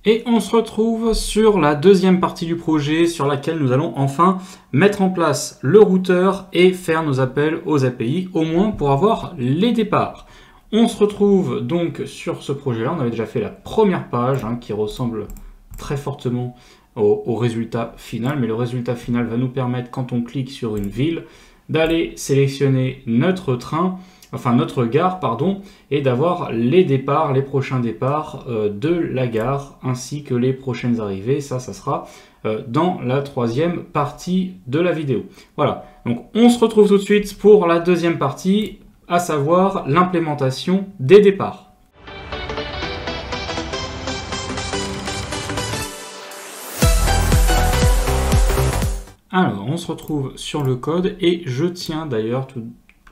Et on se retrouve sur la deuxième partie du projet sur laquelle nous allons enfin mettre en place le routeur et faire nos appels aux API, au moins pour avoir les départs. On se retrouve donc sur ce projet-là. On avait déjà fait la première page qui ressemble très fortement au résultat final, mais le résultat final va nous permettre, quand on clique sur une ville, d'aller sélectionner notre train, enfin notre gare, pardon, et d'avoir les départs, les prochains départs de la gare, ainsi que les prochaines arrivées. Ça sera dans la troisième partie de la vidéo. Voilà, donc on se retrouve tout de suite pour la deuxième partie, à savoir l'implémentation des départs. Alors, on se retrouve sur le code et je tiens d'ailleurs,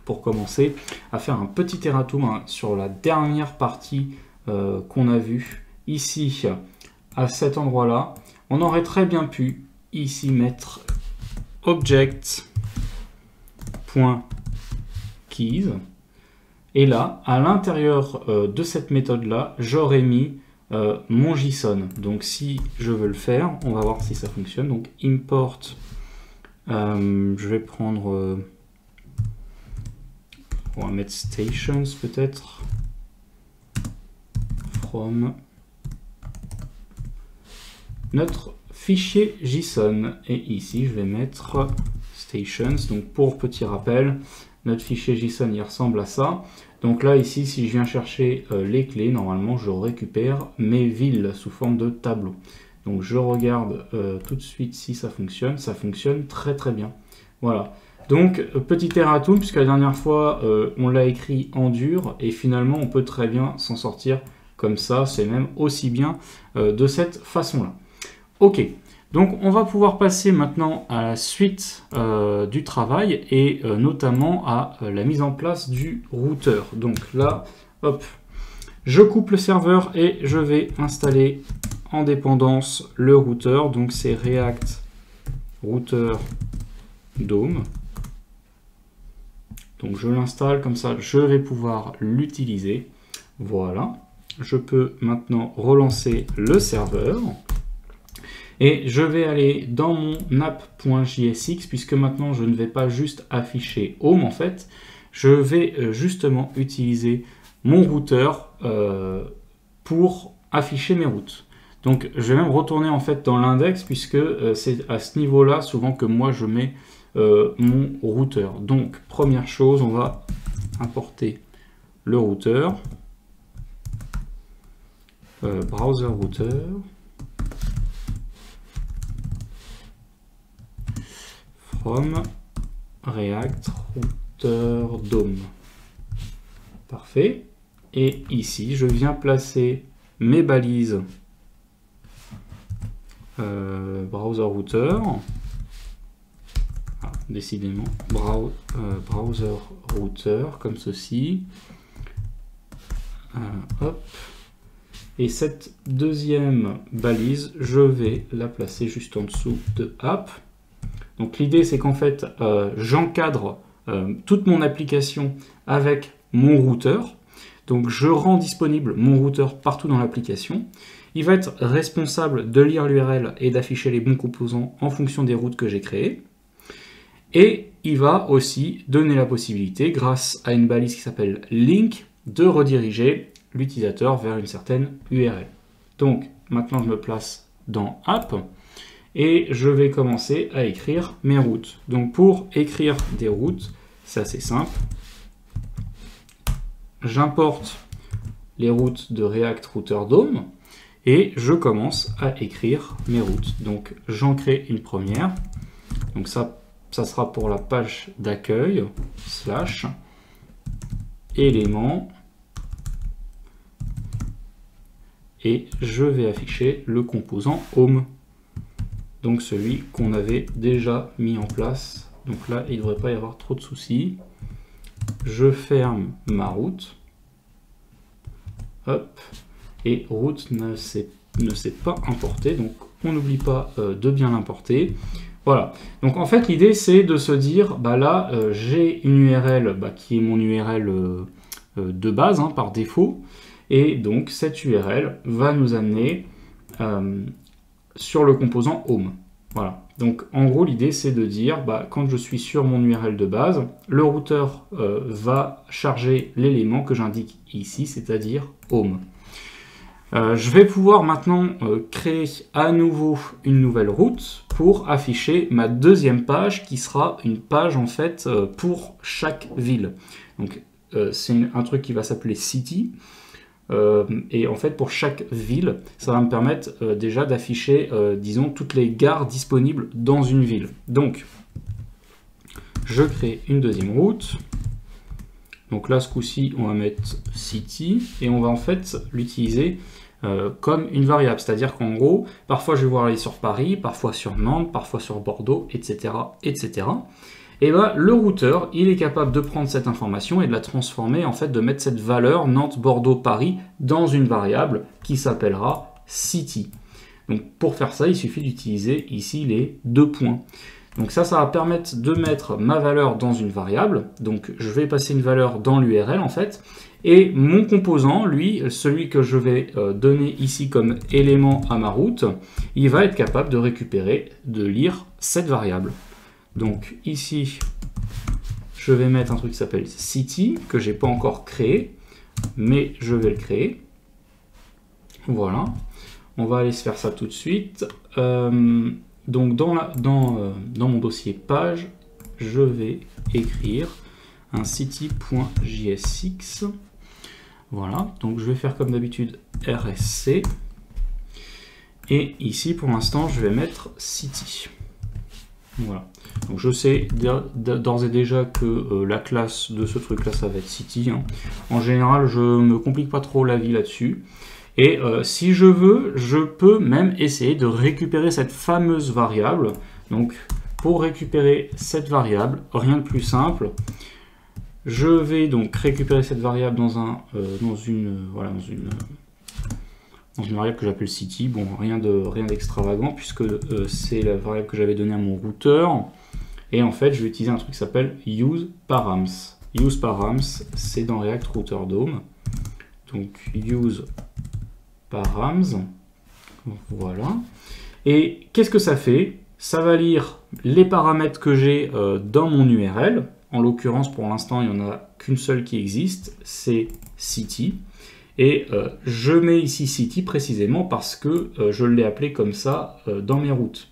pour commencer, à faire un petit erratum sur la dernière partie qu'on a vue ici, à cet endroit-là. On aurait très bien pu ici mettre object.keys et là, à l'intérieur de cette méthode-là, j'aurais mis mon JSON. Donc si je veux le faire, on va voir si ça fonctionne. Donc import, je vais prendre... on va mettre stations peut-être. From notre fichier JSON. Et ici, je vais mettre stations. Donc pour petit rappel, notre fichier JSON, il ressemble à ça. Donc là, ici, si je viens chercher les clés, normalement, je récupère mes villes sous forme de tableau. Donc je regarde tout de suite si ça fonctionne. Ça fonctionne très très bien. Voilà. Donc petit erratum, puisque la dernière fois, on l'a écrit en dur, et finalement, on peut très bien s'en sortir comme ça. C'est même aussi bien de cette façon-là. Ok. Donc on va pouvoir passer maintenant à la suite du travail et notamment à la mise en place du routeur. Donc là, hop, je coupe le serveur et je vais installer en dépendance le routeur. Donc c'est React Router DOM. Donc je l'installe comme ça, je vais pouvoir l'utiliser. Voilà, je peux maintenant relancer le serveur. Et je vais aller dans mon app.jsx, puisque maintenant je ne vais pas juste afficher home en fait, je vais justement utiliser mon routeur pour afficher mes routes. Donc je vais même retourner en fait dans l'index, puisque c'est à ce niveau-là souvent que moi je mets mon routeur. Donc première chose, on va importer le routeur, browser router. From React Router DOM. Parfait. Et ici, je viens placer mes balises browser router. Ah, décidément, browser router comme ceci. Hop. Et cette deuxième balise, je vais la placer juste en dessous de app. Donc l'idée, c'est qu'en fait, j'encadre toute mon application avec mon routeur. Donc je rends disponible mon routeur partout dans l'application. Il va être responsable de lire l'URL et d'afficher les bons composants en fonction des routes que j'ai créées. Et il va aussi donner la possibilité, grâce à une balise qui s'appelle link, de rediriger l'utilisateur vers une certaine URL. Donc maintenant, je me place dans app. Et je vais commencer à écrire mes routes. Donc pour écrire des routes, c'est assez simple. J'importe les routes de React Router DOM et je commence à écrire mes routes. Donc j'en crée une première. Donc ça sera pour la page d'accueil, slash, élément. Et je vais afficher le composant home. Donc celui qu'on avait déjà mis en place. Donc là, il ne devrait pas y avoir trop de soucis. Je ferme ma route. Hop. Et route ne s'est pas importée. Donc on n'oublie pas de bien l'importer. Voilà. Donc en fait, l'idée, c'est de se dire, bah là, j'ai une URL qui est mon URL de base par défaut. Et donc cette URL va nous amener sur le composant home. Voilà. Donc en gros l'idée c'est de dire quand je suis sur mon URL de base, le routeur va charger l'élément que j'indique ici, c'est-à-dire home. Je vais pouvoir maintenant créer à nouveau une nouvelle route pour afficher ma deuxième page qui sera une page en fait pour chaque ville. Donc c'est un truc qui va s'appeler city. Et en fait pour chaque ville ça va me permettre déjà d'afficher disons toutes les gares disponibles dans une ville. Donc je crée une deuxième route, donc là ce coup-ci on va mettre city et on va en fait l'utiliser comme une variable, c'est à dire qu'en gros parfois je vais voir aller sur Paris, parfois sur Nantes, parfois sur Bordeaux, etc. etc. Et le routeur, il est capable de prendre cette information et de la transformer, en fait, de mettre cette valeur Nantes, Bordeaux, Paris dans une variable qui s'appellera city. Donc pour faire ça, il suffit d'utiliser ici les 2 points. Donc ça va permettre de mettre ma valeur dans une variable. Donc je vais passer une valeur dans l'URL en fait. Et mon composant, lui, celui que je vais donner ici comme élément à ma route, il va être capable de récupérer, de lire cette variable. Donc ici, je vais mettre un truc qui s'appelle city, que j'ai pas encore créé, mais je vais le créer. Voilà, on va aller se faire ça tout de suite. Donc dans mon dossier page, je vais écrire un city.jsx. Voilà, donc je vais faire comme d'habitude RSC. Et ici, pour l'instant, je vais mettre city. Voilà. Donc je sais d'ores et déjà que la classe de ce truc là ça va être city. En général je me complique pas trop la vie là-dessus. Et si je veux, je peux même essayer de récupérer cette fameuse variable. Donc pour récupérer cette variable, rien de plus simple. Je vais donc récupérer cette variable dans une variable que j'appelle city. Bon, rien d'extravagant puisque c'est la variable que j'avais donnée à mon routeur. Et en fait, je vais utiliser un truc qui s'appelle useParams. useParams, c'est dans React Router DOM. Donc useParams. Voilà. Et qu'est-ce que ça fait? Ça va lire les paramètres que j'ai dans mon URL. En l'occurrence, pour l'instant, il n'y en a qu'une seule qui existe, c'est city. Et je mets ici city précisément parce que je l'ai appelé comme ça dans mes routes.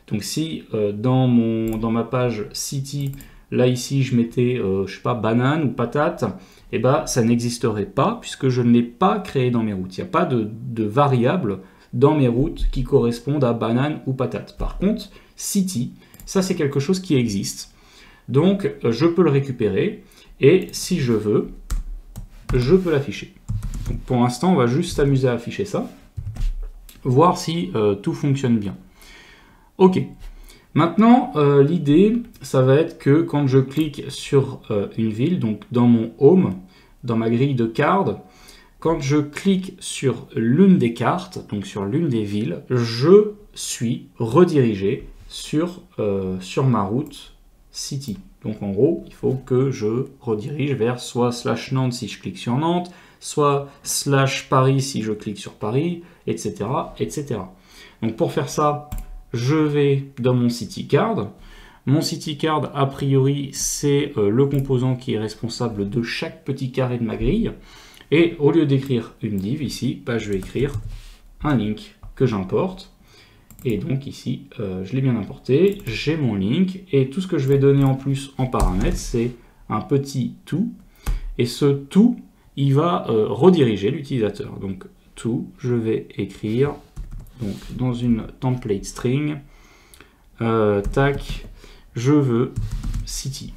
Donc si dans ma page city, là ici je mettais, je sais pas, banane ou patate, et ça n'existerait pas puisque je ne l'ai pas créé dans mes routes. Il n'y a pas de variable dans mes routes qui correspondent à banane ou patate. Par contre, city, ça c'est quelque chose qui existe. Donc je peux le récupérer et si je veux, je peux l'afficher. Pour l'instant, on va juste s'amuser à afficher ça, voir si tout fonctionne bien. Ok. Maintenant, l'idée, ça va être que quand je clique sur une ville, donc dans mon home, dans ma grille de cartes, quand je clique sur l'une des cartes, donc sur l'une des villes, je suis redirigé sur ma route city. Donc en gros, il faut que je redirige vers soit /Nantes si je clique sur Nantes, soit /Paris si je clique sur Paris, etc., etc. Donc pour faire ça, je vais dans mon citycard. Mon citycard, a priori, c'est le composant qui est responsable de chaque petit carré de ma grille. Et au lieu d'écrire une div ici, je vais écrire un link que j'importe. Et donc ici, je l'ai bien importé, j'ai mon link. Et tout ce que je vais donner en plus en paramètres, c'est un petit to. Et ce to, il va rediriger l'utilisateur. Donc to, je vais écrire donc, dans une template string, tac, je veux city.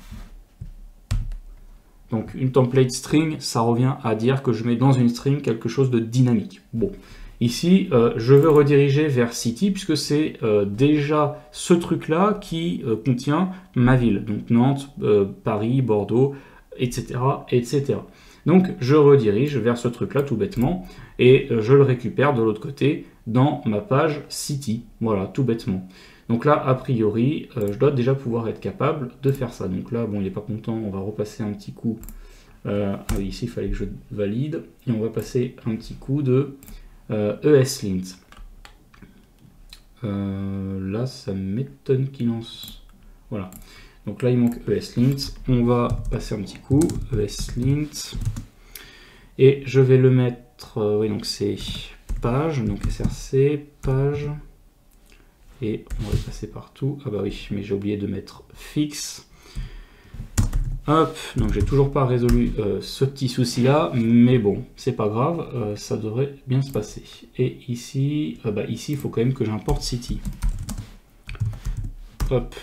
Donc une template string, ça revient à dire que je mets dans une string quelque chose de dynamique. Bon, ici, je veux rediriger vers city puisque c'est déjà ce truc-là qui contient ma ville. Donc Nantes, Paris, Bordeaux, etc., etc. Donc je redirige vers ce truc-là tout bêtement et je le récupère de l'autre côté dans ma page city. Voilà, tout bêtement. Donc là, a priori, je dois déjà pouvoir être capable de faire ça. Donc là, bon, il n'est pas content, on va repasser un petit coup. Ici, il fallait que je valide. Et on va passer un petit coup de ESLint. Là, ça m'étonne qu'il lance. Voilà. Donc là, il manque ESLint. On va passer un petit coup. ESLint. Et je vais le mettre... oui, donc c'est page. Donc SRC, page. Et on va le passer partout. Ah bah oui, mais j'ai oublié de mettre fixe. Hop, donc j'ai toujours pas résolu ce petit souci là, mais bon, c'est pas grave, ça devrait bien se passer. Et ici, ici il faut quand même que j'importe City. Hop,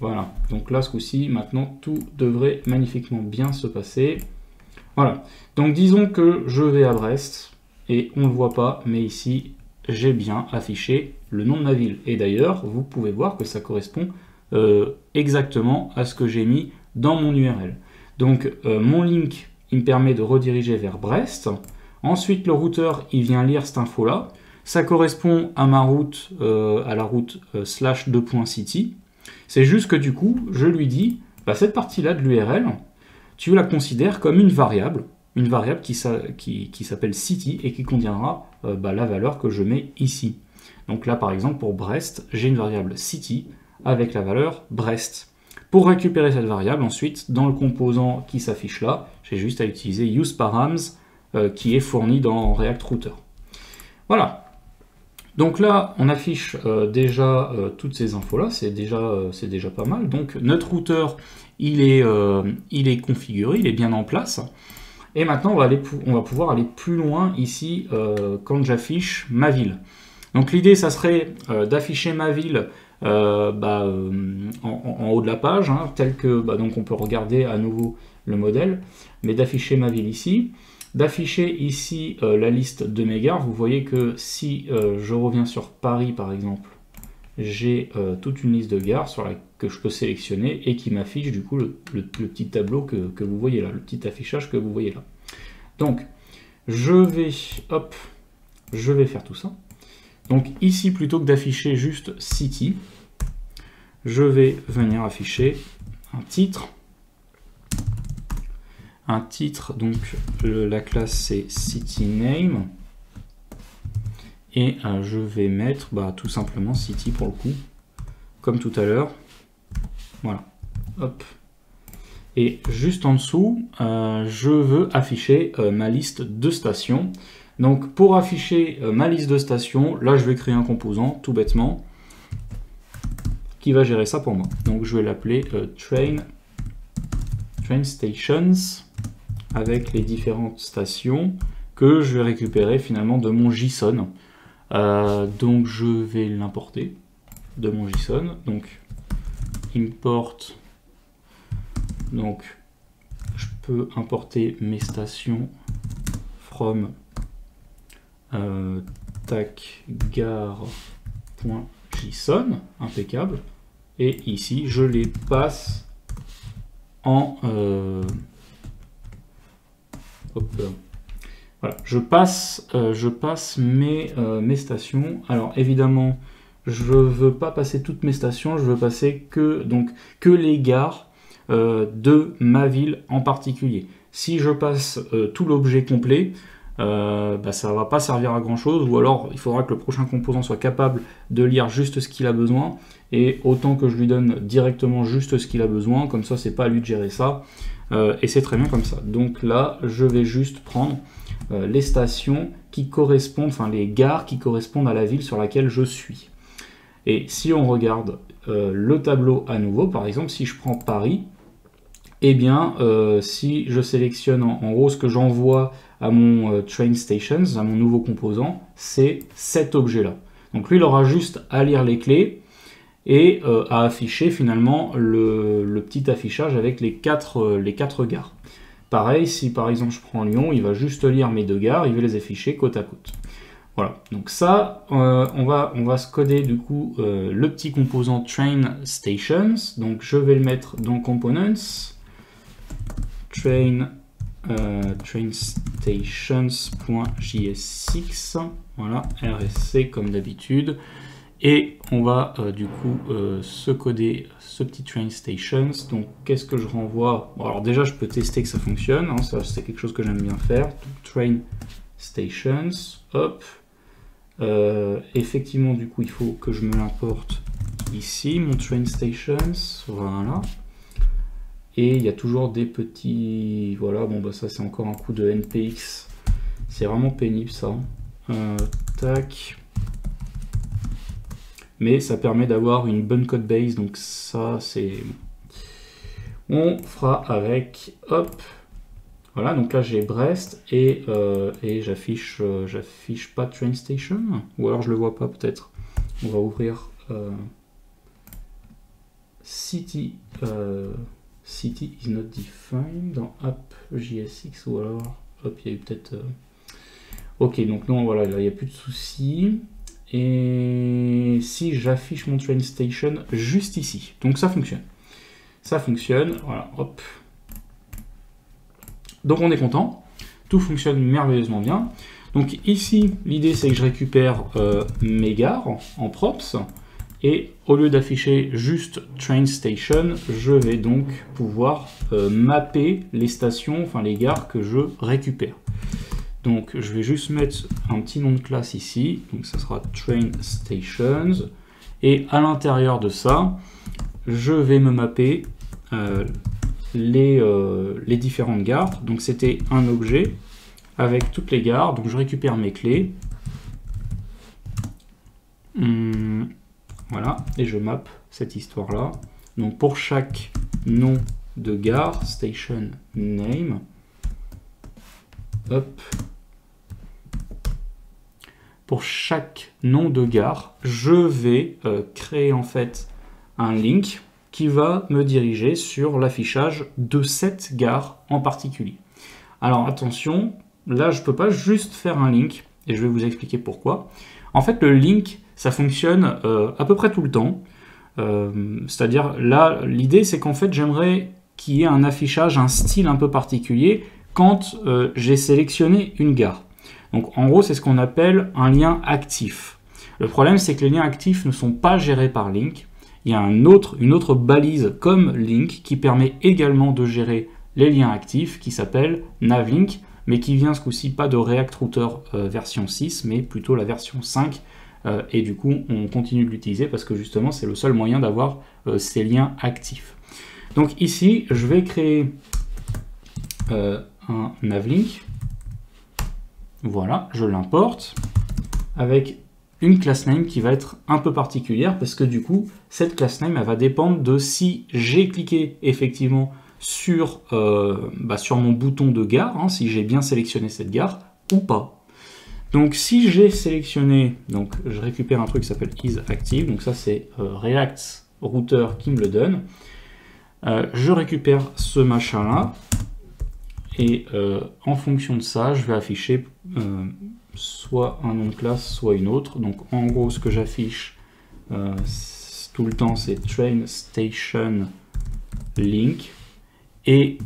voilà, donc là ce coup-ci, maintenant tout devrait magnifiquement bien se passer. Voilà, donc disons que je vais à Brest, et on ne le voit pas, mais ici j'ai bien affiché le nom de ma ville. Et d'ailleurs, vous pouvez voir que ça correspond exactement à ce que j'ai mis dans mon URL. Donc mon link, il me permet de rediriger vers Brest. Ensuite, le routeur, il vient lire cette info-là. Ça correspond à ma route, à la route /2.city. C'est juste que du coup, je lui dis, cette partie-là de l'URL, tu la considères comme une variable qui s'appelle city et qui contiendra la valeur que je mets ici. Donc là, par exemple, pour Brest, j'ai une variable city avec la valeur Brest. Pour récupérer cette variable, ensuite, dans le composant qui s'affiche là, j'ai juste à utiliser useParams qui est fourni dans React Router. Voilà. Donc là, on affiche déjà toutes ces infos-là, c'est déjà pas mal. Donc notre routeur, il est configuré, il est bien en place. Et maintenant, on va pouvoir aller plus loin ici quand j'affiche ma ville. Donc l'idée, ça serait d'afficher ma ville en haut de la page, tel que donc on peut regarder à nouveau le modèle, mais d'afficher ma ville ici, d'afficher ici la liste de mes gares. Vous voyez que si je reviens sur Paris par exemple, j'ai toute une liste de gares que je peux sélectionner et qui m'affiche du coup le petit tableau que vous voyez là, le petit affichage que vous voyez là. Donc je vais faire tout ça. Donc ici, plutôt que d'afficher juste City, je vais venir afficher un titre. Un titre, donc la classe c'est CityName. Et je vais mettre tout simplement City pour le coup, comme tout à l'heure. Voilà. Hop. Et juste en dessous, je veux afficher ma liste de stations. Donc pour afficher ma liste de stations, là je vais créer un composant tout bêtement qui va gérer ça pour moi. Donc je vais l'appeler train stations avec les différentes stations que je vais récupérer finalement de mon JSON. Donc je vais l'importer de mon JSON. Donc import. Donc je peux importer mes stations from gare.json, impeccable, et ici je les passe en voilà, je passe mes stations. Alors évidemment je veux pas passer toutes mes stations, je veux passer que les gares de ma ville en particulier. Si je passe tout l'objet complet, ça va pas servir à grand chose, ou alors il faudra que le prochain composant soit capable de lire juste ce qu'il a besoin, et autant que je lui donne directement juste ce qu'il a besoin, comme ça c'est pas à lui de gérer ça, et c'est très bien comme ça. Donc là je vais juste prendre les stations qui correspondent, enfin les gares qui correspondent à la ville sur laquelle je suis. Et si on regarde le tableau à nouveau, par exemple si je prends Paris, eh bien si je sélectionne en gros ce que j'envoie à mon train stations, à mon nouveau composant, c'est cet objet-là. Donc lui, il aura juste à lire les clés et à afficher finalement le petit affichage avec les quatre gares. Pareil, si par exemple je prends Lyon, il va juste lire mes deux gares, il va les afficher côte à côte. Voilà, donc ça, on va se coder du coup le petit composant train stations. Donc je vais le mettre dans components, trainstations.js6, voilà, RSC comme d'habitude, et on va du coup se coder ce petit train stations. Donc qu'est-ce que je renvoie? Bon, alors déjà je peux tester que ça fonctionne, ça c'est quelque chose que j'aime bien faire. Donc, train stations, hop, Effectivement, du coup, il faut que je me l'importe ici, mon train stations, voilà. Et il y a toujours des petits... Voilà, bon bah ça c'est encore un coup de NPX. C'est vraiment pénible ça. Tac. Mais ça permet d'avoir une bonne code base, donc ça c'est... On fera avec, hop. Voilà, donc là j'ai Brest et j'affiche pas train station, ou alors je le vois pas peut-être. On va ouvrir city. City is not defined dans app.jsx, ou alors, hop, il y a eu peut-être... Ok, donc non, voilà, là, il n'y a plus de soucis. Et si j'affiche mon train station juste ici, donc ça fonctionne. Ça fonctionne, voilà, hop. Donc on est content, tout fonctionne merveilleusement bien. Donc ici, l'idée c'est que je récupère mes gares en props. Et au lieu d'afficher juste train station, je vais donc pouvoir mapper les stations, enfin les gares que je récupère. Donc je vais juste mettre un petit nom de classe ici, donc ça sera train stations. Et à l'intérieur de ça, je vais me mapper les différentes gares. Donc c'était un objet avec toutes les gares, donc je récupère mes clés. Voilà, et je map cette histoire-là. Donc pour chaque nom de gare, station name, hop. Pour chaque nom de gare, je vais créer en fait un link qui va me diriger sur l'affichage de cette gare en particulier. Alors attention, là je ne peux pas juste faire un link, et je vais vous expliquer pourquoi. En fait, le link, ça fonctionne à peu près tout le temps. C'est-à-dire, là, l'idée, c'est qu'en fait, j'aimerais qu'il y ait un affichage, un style un peu particulier quand j'ai sélectionné une gare. Donc, en gros, c'est ce qu'on appelle un lien actif. Le problème, c'est que les liens actifs ne sont pas gérés par Link. Il y a une autre balise comme Link qui permet également de gérer les liens actifs qui s'appelle Navlink, mais qui vient ce coup-ci pas de React Router version 6, mais plutôt la version 5. Et du coup, on continue de l'utiliser parce que justement, c'est le seul moyen d'avoir ces liens actifs. Donc ici, je vais créer un Navlink. Voilà, je l'importe avec une class name qui va être un peu particulière parce que du coup, cette class name, elle va dépendre de si j'ai cliqué effectivement sur mon bouton de gare, hein, si j'ai bien sélectionné cette gare ou pas. Donc si j'ai sélectionné, donc je récupère un truc qui s'appelle isActive, donc ça c'est React Router qui me le donne. Je récupère ce machin là et en fonction de ça, je vais afficher soit un nom de classe, soit une autre. Donc en gros, ce que j'affiche tout le temps, c'est train station link. Et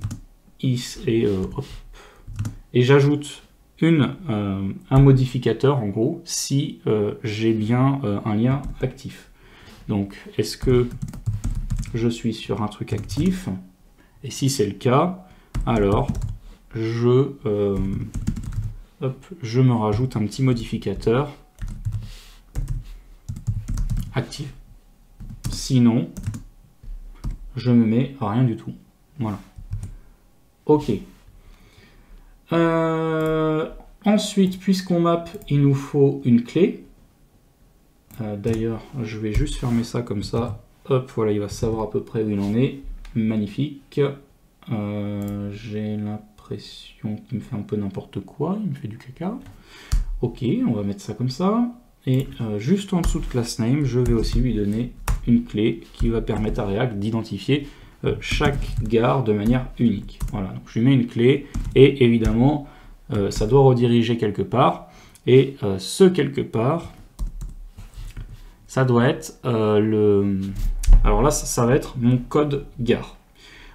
j'ajoute un modificateur en gros si j'ai bien un lien actif. Donc est-ce que je suis sur un truc actif? Et si c'est le cas, alors je me rajoute un petit modificateur actif. Sinon, je me mets à rien du tout. Voilà. Ok. Ensuite, puisqu'on map, il nous faut une clé. D'ailleurs, je vais juste fermer ça comme ça. Hop, voilà, il va savoir à peu près où il en est. Magnifique. J'ai l'impression qu'il me fait un peu n'importe quoi. Il me fait du caca. Ok, on va mettre ça comme ça. Et juste en dessous de class name, je vais aussi lui donner une clé qui va permettre à React d'identifier chaque gare de manière unique. Voilà, donc je lui mets une clé et évidemment ça doit rediriger quelque part et ce quelque part ça doit être alors là ça va être mon code gare.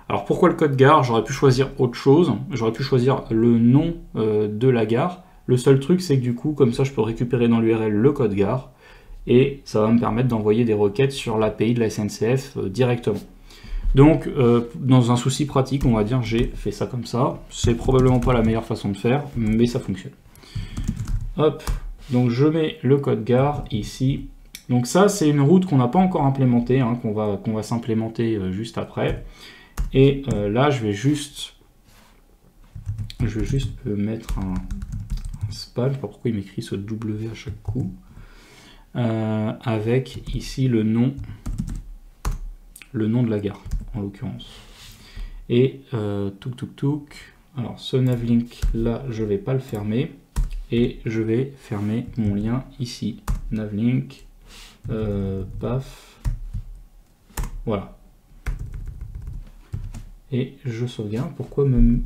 Alors pourquoi le code gare? J'aurais pu choisir autre chose, j'aurais pu choisir le nom de la gare. Le seul truc c'est que du coup comme ça je peux récupérer dans l'URL le code gare et ça va me permettre d'envoyer des requêtes sur l'API de la SNCF directement. Donc, dans un souci pratique, on va dire, j'ai fait ça comme ça. C'est probablement pas la meilleure façon de faire, mais ça fonctionne. Hop, Donc je mets le code gare ici. Donc ça, c'est une route qu'on n'a pas encore implémentée, hein, qu'on va s'implémenter juste après. Et là, je vais juste mettre un span, je sais pas pourquoi il m'écrit ce W à chaque coup, avec ici le nom de la gare, en l'occurrence. Et alors ce navlink là, je vais pas le fermer, et je vais fermer mon lien ici, navlink, paf, voilà. Et je sauvegarde. Pourquoi me...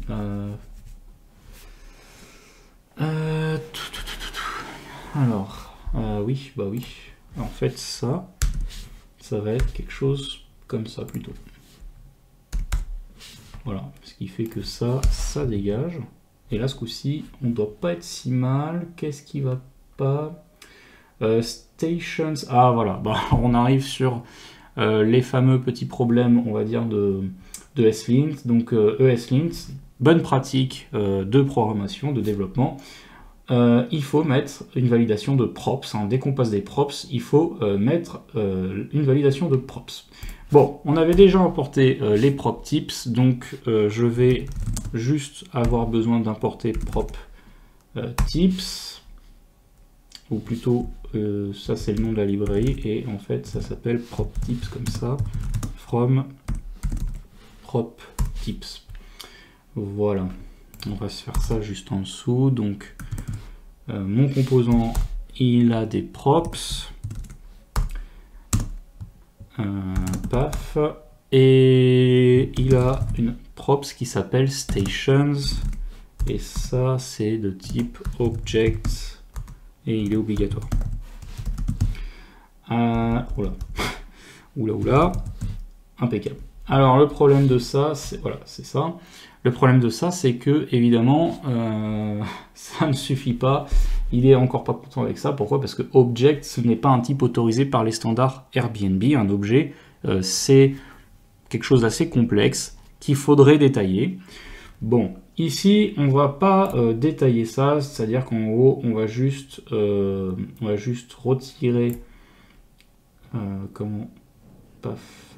alors, oui, bah oui. En fait, ça va être quelque chose comme ça plutôt. Voilà, ce qui fait que ça dégage. Et là, ce coup-ci, on ne doit pas être si mal. Qu'est-ce qui va pas? Stations. Ah, voilà, bah, on arrive sur les fameux petits problèmes, on va dire, de ESLint. Donc, ESLint, bonne pratique de programmation, de développement. Il faut mettre une validation de props. Hein. Dès qu'on passe des props, il faut mettre une validation de props. Bon, on avait déjà importé les prop tips, donc je vais juste avoir besoin d'importer prop tips, ou plutôt ça c'est le nom de la librairie, et en fait ça s'appelle prop tips comme ça, from prop tips. Voilà, on va se faire ça juste en dessous. Donc mon composant il a des props, paf, et il a une props qui s'appelle stations, et ça c'est de type object et il est obligatoire. Oula, impeccable. Alors le problème de ça, c'est voilà, c'est ça. Le problème de ça, c'est que évidemment, ça ne suffit pas. Il est encore pas content avec ça. Pourquoi? Parce que object, ce n'est pas un type autorisé par les standards Airbnb. Un objet, c'est quelque chose d'assez complexe qu'il faudrait détailler. Bon, ici, on va pas détailler ça, c'est-à-dire qu'en gros, on va juste retirer comment, paf.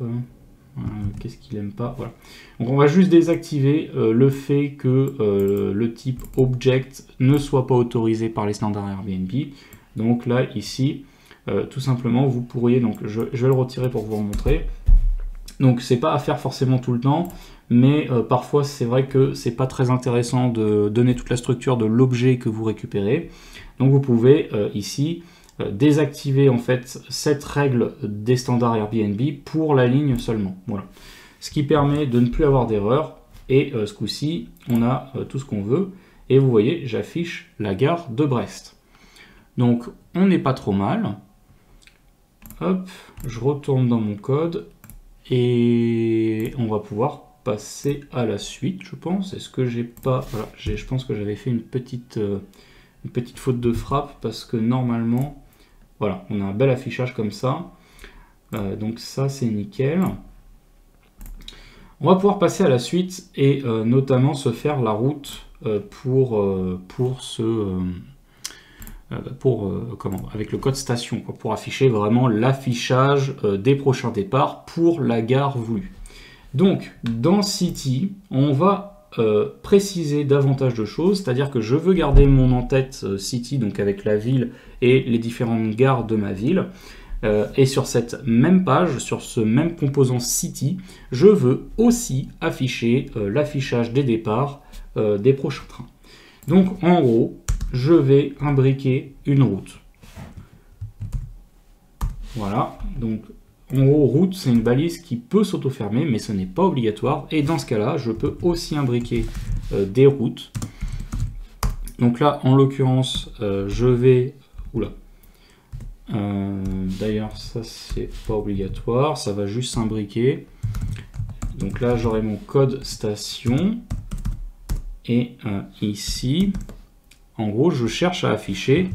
Qu'est-ce qu'il aime pas? Voilà. Donc on va juste désactiver le fait que le type object ne soit pas autorisé par les standards Airbnb. Donc là, ici, tout simplement, vous pourriez, donc je vais le retirer pour vous montrer. Donc c'est pas à faire forcément tout le temps, mais parfois c'est vrai que c'est pas très intéressant de donner toute la structure de l'objet que vous récupérez. Donc vous pouvez ici désactiver en fait cette règle des standards Airbnb pour la ligne seulement. Voilà. Ce qui permet de ne plus avoir d'erreur. Et ce coup-ci, on a tout ce qu'on veut. Et vous voyez, j'affiche la gare de Brest. Donc, on n'est pas trop mal. Hop, je retourne dans mon code. Et on va pouvoir passer à la suite, je pense. Est-ce que j'ai pas... Voilà, je pense que j'avais fait une petite faute de frappe parce que normalement... Voilà, on a un bel affichage comme ça. Donc ça, c'est nickel. On va pouvoir passer à la suite et notamment se faire la route avec le code station, quoi, pour afficher vraiment l'affichage des prochains départs pour la gare voulue. Donc, dans City, on va préciser davantage de choses, c'est-à-dire que je veux garder mon en-tête City, donc avec la ville et les différentes gares de ma ville. Et sur cette même page, sur ce même composant City, je veux aussi afficher l'affichage des départs des prochains trains. Donc en gros, je vais imbriquer une route. Voilà, donc en gros, route, c'est une balise qui peut s'auto-fermer, mais ce n'est pas obligatoire. Et dans ce cas-là, je peux aussi imbriquer des routes. Donc là, en l'occurrence, je vais... Oula. D'ailleurs, ça, c'est pas obligatoire. Ça va juste s'imbriquer. Donc là, j'aurai mon code station. Et ici, en gros, je cherche à afficher...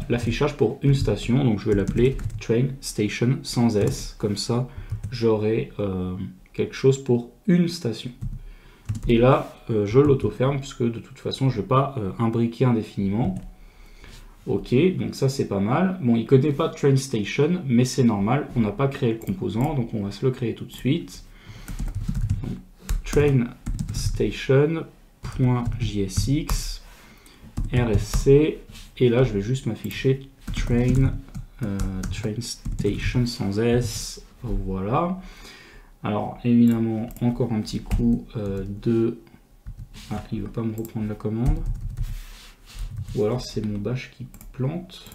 l'affichage pour une station, donc je vais l'appeler train station sans S, comme ça j'aurai quelque chose pour une station. et là je l'auto-ferme puisque de toute façon je ne vais pas imbriquer indéfiniment. Ok, donc ça c'est pas mal. Bon, il ne connaît pas Train Station, mais c'est normal, on n'a pas créé le composant, donc on va se le créer tout de suite. Donc, Train Station.jsx rsc, et là je vais juste m'afficher train station sans s, voilà. Alors évidemment encore un petit coup de... Ah, il ne veut pas me reprendre la commande, ou alors c'est mon bash qui plante.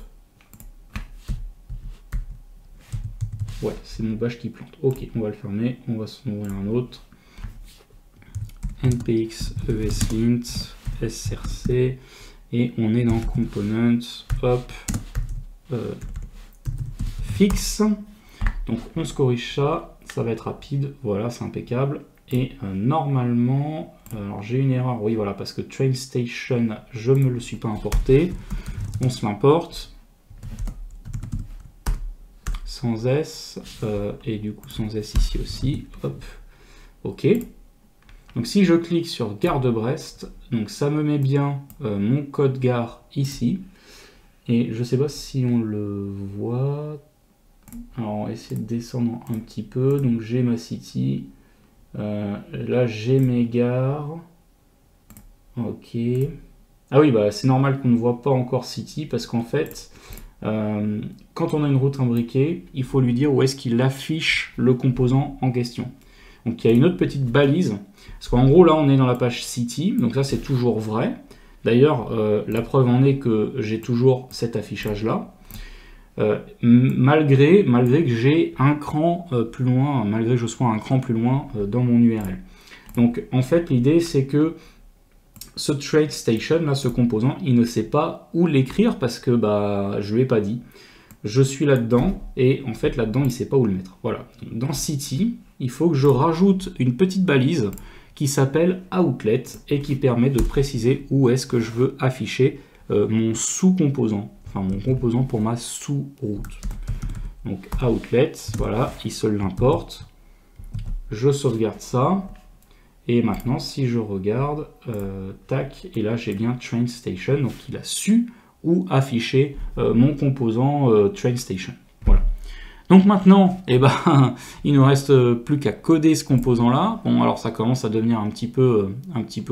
Ouais, c'est mon bash qui plante. Ok, on va le fermer, on va s'en ouvrir un autre. npx eslint src, et on est dans component, hop, fixe. Donc on se corrige ça, ça va être rapide, voilà, c'est impeccable. Et normalement, alors j'ai une erreur, oui voilà, parce que train station, je ne me le suis pas importé. On se l'importe sans S, et du coup sans S ici aussi, hop, ok. Donc si je clique sur gare de Brest, donc ça me met bien mon code gare ici, et je sais pas si on le voit. Alors on va essayer de descendre un petit peu, donc j'ai ma city, là j'ai mes gares, ok. Ah oui, bah c'est normal qu'on ne voit pas encore city, parce qu'en fait, quand on a une route imbriquée, il faut lui dire où est-ce qu'il affiche le composant en question. Donc il y a une autre petite balise, parce qu'en gros là on est dans la page city, donc ça c'est toujours vrai. D'ailleurs la preuve en est que j'ai toujours cet affichage là, malgré que j'ai un cran plus loin, malgré que je sois un cran plus loin dans mon URL. Donc en fait l'idée c'est que ce train station là, ce composant, il ne sait pas où l'écrire parce que bah je lui ai pas dit. Je suis là-dedans, et en fait là-dedans il ne sait pas où le mettre. Voilà. Dans City, il faut que je rajoute une petite balise qui s'appelle Outlet et qui permet de préciser où est-ce que je veux afficher mon sous-composant, enfin mon composant pour ma sous-route. Donc Outlet, voilà, il se l'importe. Je sauvegarde ça. Et maintenant, si je regarde, tac, et là j'ai bien Train Station, donc il a su où afficher mon composant Train Station. Voilà. Donc maintenant, eh ben, il ne reste plus qu'à coder ce composant-là. Bon, alors ça commence à devenir un petit peu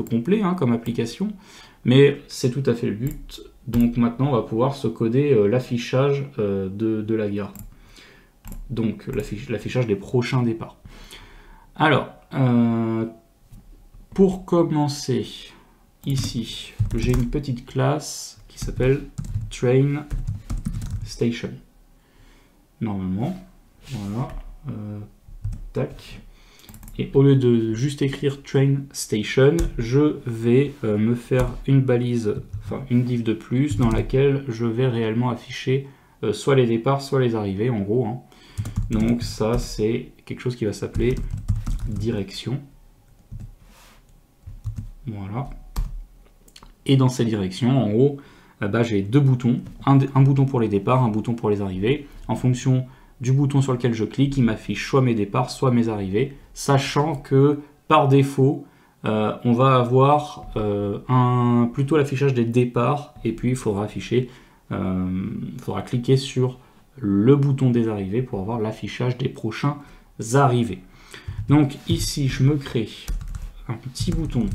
complet hein, comme application, mais c'est tout à fait le but. Donc maintenant, on va pouvoir se coder l'affichage de la gare. Donc l'affichage des prochains départs. Alors, pour commencer, ici, j'ai une petite classe qui s'appelle Train Station. Normalement, voilà, tac. Et au lieu de juste écrire Train Station, je vais me faire une balise, enfin une div de plus, dans laquelle je vais réellement afficher soit les départs, soit les arrivées, en gros. Hein. Donc ça, c'est quelque chose qui va s'appeler direction. Voilà. Et dans cette direction, en gros, bah, j'ai deux boutons, un bouton pour les départs, un bouton pour les arrivées. En fonction du bouton sur lequel je clique, il m'affiche soit mes départs, soit mes arrivées, sachant que par défaut, on va avoir plutôt l'affichage des départs, et puis il faudra cliquer sur le bouton des arrivées pour avoir l'affichage des prochains arrivés. Donc ici, je me crée un petit bouton,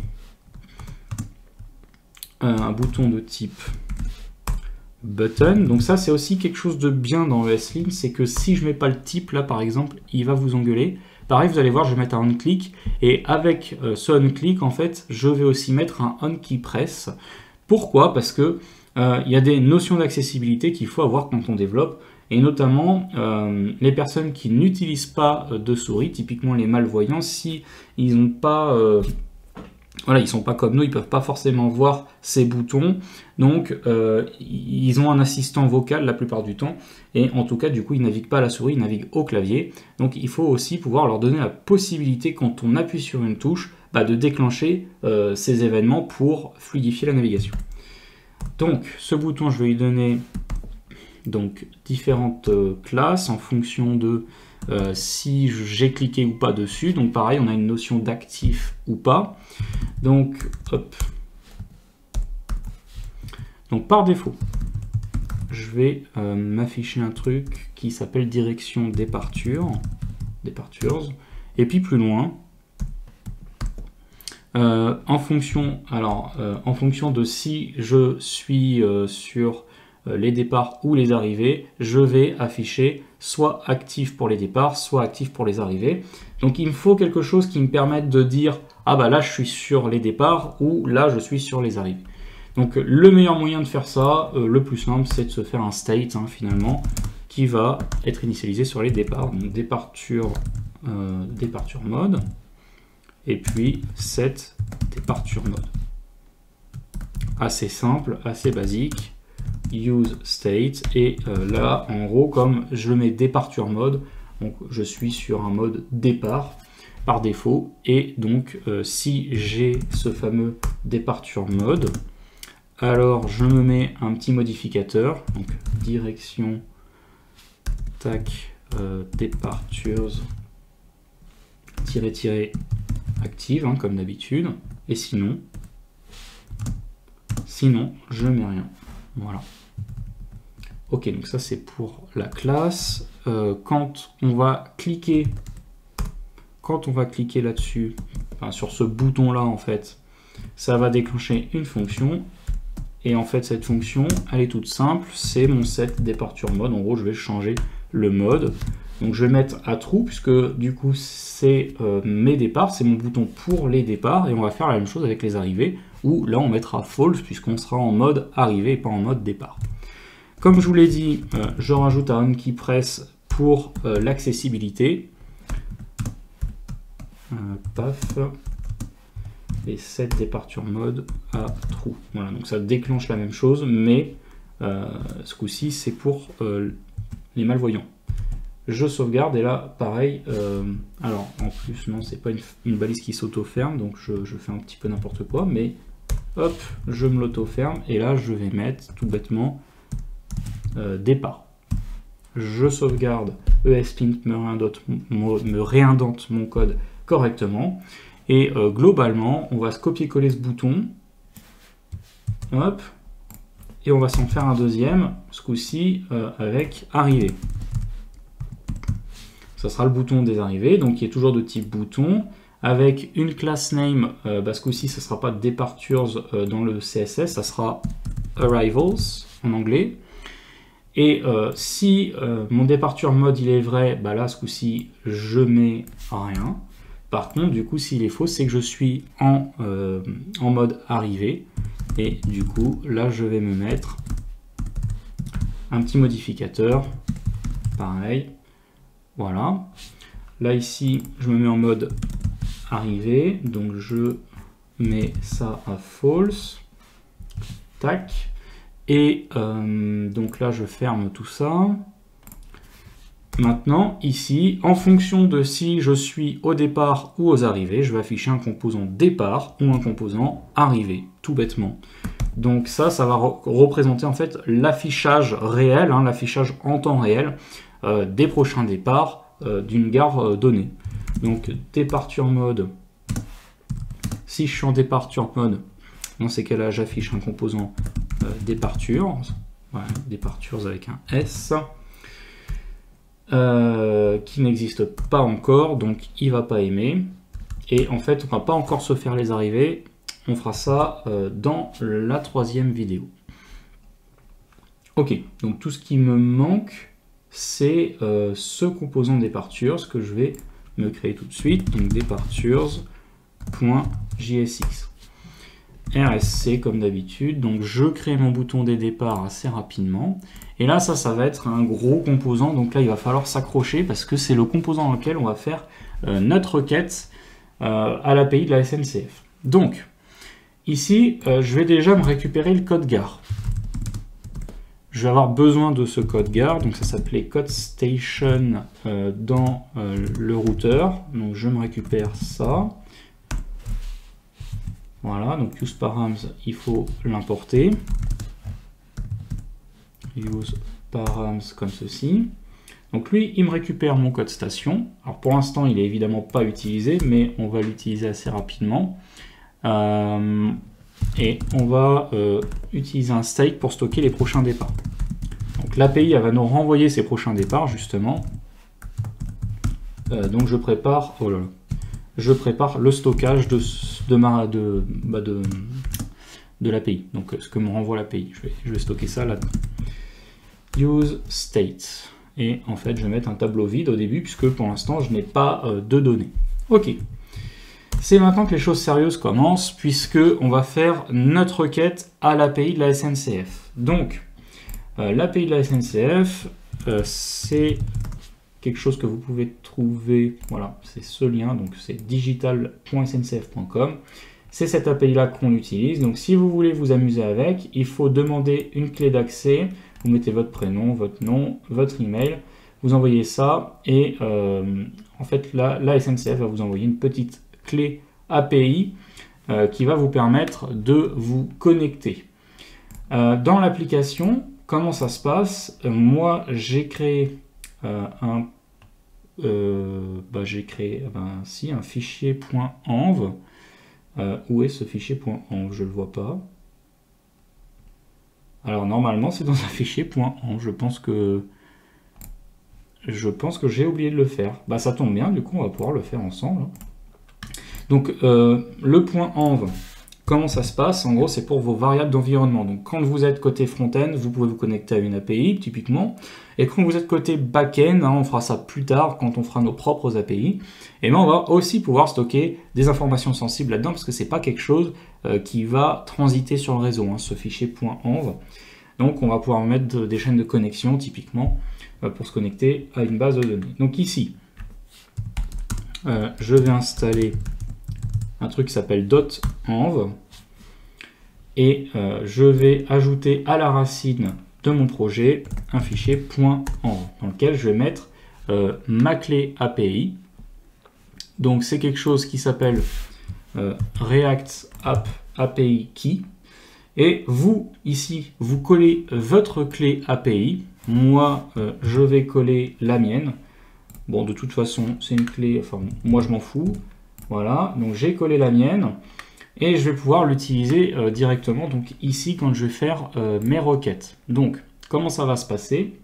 un bouton de type button. Donc ça, c'est aussi quelque chose de bien dans ESLint, c'est que si je mets pas le type, là par exemple, il va vous engueuler. Pareil, vous allez voir, je vais mettre un onClick, et avec ce onClick, en fait, je vais aussi mettre un onKeyPress. Pourquoi? Parce que il y a des notions d'accessibilité qu'il faut avoir quand on développe, et notamment les personnes qui n'utilisent pas de souris, typiquement les malvoyants, si ils n'ont pas... voilà, ils sont pas comme nous, ils peuvent pas forcément voir ces boutons, donc ils ont un assistant vocal la plupart du temps, et en tout cas du coup ils naviguent pas à la souris, ils naviguent au clavier, donc il faut aussi pouvoir leur donner la possibilité quand on appuie sur une touche, bah, de déclencher ces événements pour fluidifier la navigation. Donc ce bouton, je vais lui donner donc différentes classes en fonction de si j'ai cliqué ou pas dessus. Donc pareil, on a une notion d'actif ou pas. Donc hop. Donc par défaut, je vais m'afficher un truc qui s'appelle direction departures. Et puis plus loin, en fonction de si je suis sur les départs ou les arrivées, je vais afficher soit actif pour les départs, soit actif pour les arrivées. Donc il me faut quelque chose qui me permette de dire ah bah là je suis sur les départs ou là je suis sur les arrivées. Donc le meilleur moyen de faire ça, le plus simple, c'est de se faire un state finalement qui va être initialisé sur les départs. Donc departure mode et puis set departure mode. Assez simple, assez basique. Use state et là en gros comme je mets departure mode, donc je suis sur un mode départ par défaut et donc si j'ai ce fameux departure mode, alors je me mets un petit modificateur, donc direction tac departures active comme d'habitude et sinon je mets rien. Voilà. Ok, donc ça c'est pour la classe. Quand on va cliquer là-dessus, enfin, sur ce bouton-là en fait, ça va déclencher une fonction. Et en fait cette fonction, elle est toute simple, c'est mon set departure mode. En gros, je vais changer le mode. Donc je vais mettre à true puisque du coup c'est mes départs, c'est mon bouton pour les départs. Et on va faire la même chose avec les arrivées où là on mettra false puisqu'on sera en mode arrivée et pas en mode départ. Comme je vous l'ai dit, je rajoute un onKeyPress pour l'accessibilité. Paf. Et set departure mode à true. Voilà, donc ça déclenche la même chose, mais ce coup-ci c'est pour les malvoyants. Je sauvegarde et là pareil, alors en plus non, c'est pas une balise qui s'auto-ferme, donc je fais un petit peu n'importe quoi, mais hop, je me l'auto-ferme et là je vais mettre tout bêtement départ. Je sauvegarde, ESLint me réindente mon code correctement et globalement on va se copier-coller ce bouton, hop, et on va s'en faire un deuxième, ce coup-ci avec arrivée. Ça sera le bouton des arrivées, donc qui est toujours de type bouton, avec une class name, ce coup-ci ça ne sera pas departures dans le CSS, ça sera arrivals en anglais. Et si mon departure mode il est vrai, bah là ce coup-ci je mets rien. Par contre, du coup, s'il est faux, c'est que je suis en mode arrivée. Et du coup, là, je vais me mettre un petit modificateur. Pareil. Voilà. Là, ici, je me mets en mode arrivée. Donc, je mets ça à false. Tac. Et donc là, je ferme tout ça. Maintenant, ici, en fonction de si je suis au départ ou aux arrivées, je vais afficher un composant départ ou un composant arrivée, tout bêtement. Donc ça va représenter en fait l'affichage réel, l'affichage en temps réel des prochains départs d'une gare donnée. Donc departure mode, si je suis en departure mode, dans ces cas-là, j'affiche un composant departure, voilà, departures avec un S. Qui n'existe pas encore, donc il va pas aimer. Et en fait, on va pas encore se faire les arrivées. On fera ça dans la troisième vidéo. Ok, donc tout ce qui me manque, c'est ce composant departures que je vais me créer tout de suite. Donc departures.jsx. RSC comme d'habitude, donc je crée mon bouton des départs assez rapidement et là ça va être un gros composant, donc là il va falloir s'accrocher parce que c'est le composant dans lequel on va faire notre requête à l'API de la SNCF. Donc ici je vais déjà me récupérer le code gare. Je vais avoir besoin de ce code gare, donc ça s'appelait code station dans le routeur, donc je me récupère ça. Voilà, donc useParams, il faut l'importer. Use params comme ceci. Donc lui, il me récupère mon code station. Alors pour l'instant, il est évidemment pas utilisé, mais on va l'utiliser assez rapidement. Et on va utiliser un state pour stocker les prochains départs. Donc l'API, elle va nous renvoyer ses prochains départs, justement. Donc je prépare le stockage de l'API. Donc ce que me renvoie l'API. Je vais stocker ça là-dedans. Use state. Et en fait, je vais mettre un tableau vide au début, puisque pour l'instant, je n'ai pas de données. Ok. C'est maintenant que les choses sérieuses commencent, puisque on va faire notre requête à l'API de la SNCF. Donc, l'API de la SNCF, c'est quelque chose que vous pouvez trouver, voilà, c'est ce lien, donc c'est digital.sncf.com. C'est cette API-là qu'on utilise. Donc, si vous voulez vous amuser avec, il faut demander une clé d'accès. Vous mettez votre prénom, votre nom, votre email, vous envoyez ça et en fait la SNCF va vous envoyer une petite clé API qui va vous permettre de vous connecter. Dans l'application, comment ça se passe? Moi, j'ai créé un fichier .env. Où est ce fichier .env? Je ne le vois pas. Alors normalement c'est dans un fichier .env, je pense que j'ai oublié de le faire. Bah ça tombe bien, du coup on va pouvoir le faire ensemble. Donc le .env, comment ça se passe? En gros c'est pour vos variables d'environnement. Donc quand vous êtes côté front-end, vous pouvez vous connecter à une API typiquement. Et quand vous êtes côté back-end, on fera ça plus tard quand on fera nos propres API, et bien on va aussi pouvoir stocker des informations sensibles là-dedans parce que c'est pas quelque chose qui va transiter sur le réseau, ce fichier .env. Donc on va pouvoir mettre des chaînes de connexion typiquement pour se connecter à une base de données. Donc ici, je vais installer un truc qui s'appelle .env et je vais ajouter à la racine de mon projet un fichier .env dans lequel je vais mettre ma clé API. Donc c'est quelque chose qui s'appelle React App API Key. Et vous, ici, vous collez votre clé API. Moi, je vais coller la mienne. Bon, de toute façon, c'est une clé, enfin, moi je m'en fous. Voilà, donc j'ai collé la mienne. Et je vais pouvoir l'utiliser directement, donc ici, quand je vais faire mes requêtes. Donc, comment ça va se passer?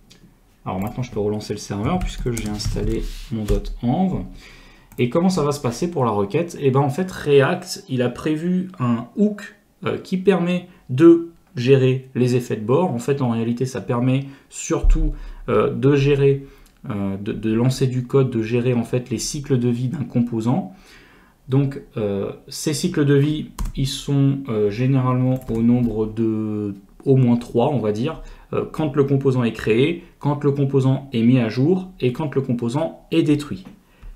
Alors maintenant, je peux relancer le serveur, puisque j'ai installé mon .env. Et comment ça va se passer pour la requête? Et bien en fait, React, il a prévu un hook qui permet de gérer les effets de bord. En fait, en réalité, ça permet surtout de gérer, de lancer du code, de gérer en fait les cycles de vie d'un composant. Donc, ces cycles de vie, ils sont généralement au nombre de au moins 3, on va dire, quand le composant est créé, quand le composant est mis à jour et quand le composant est détruit.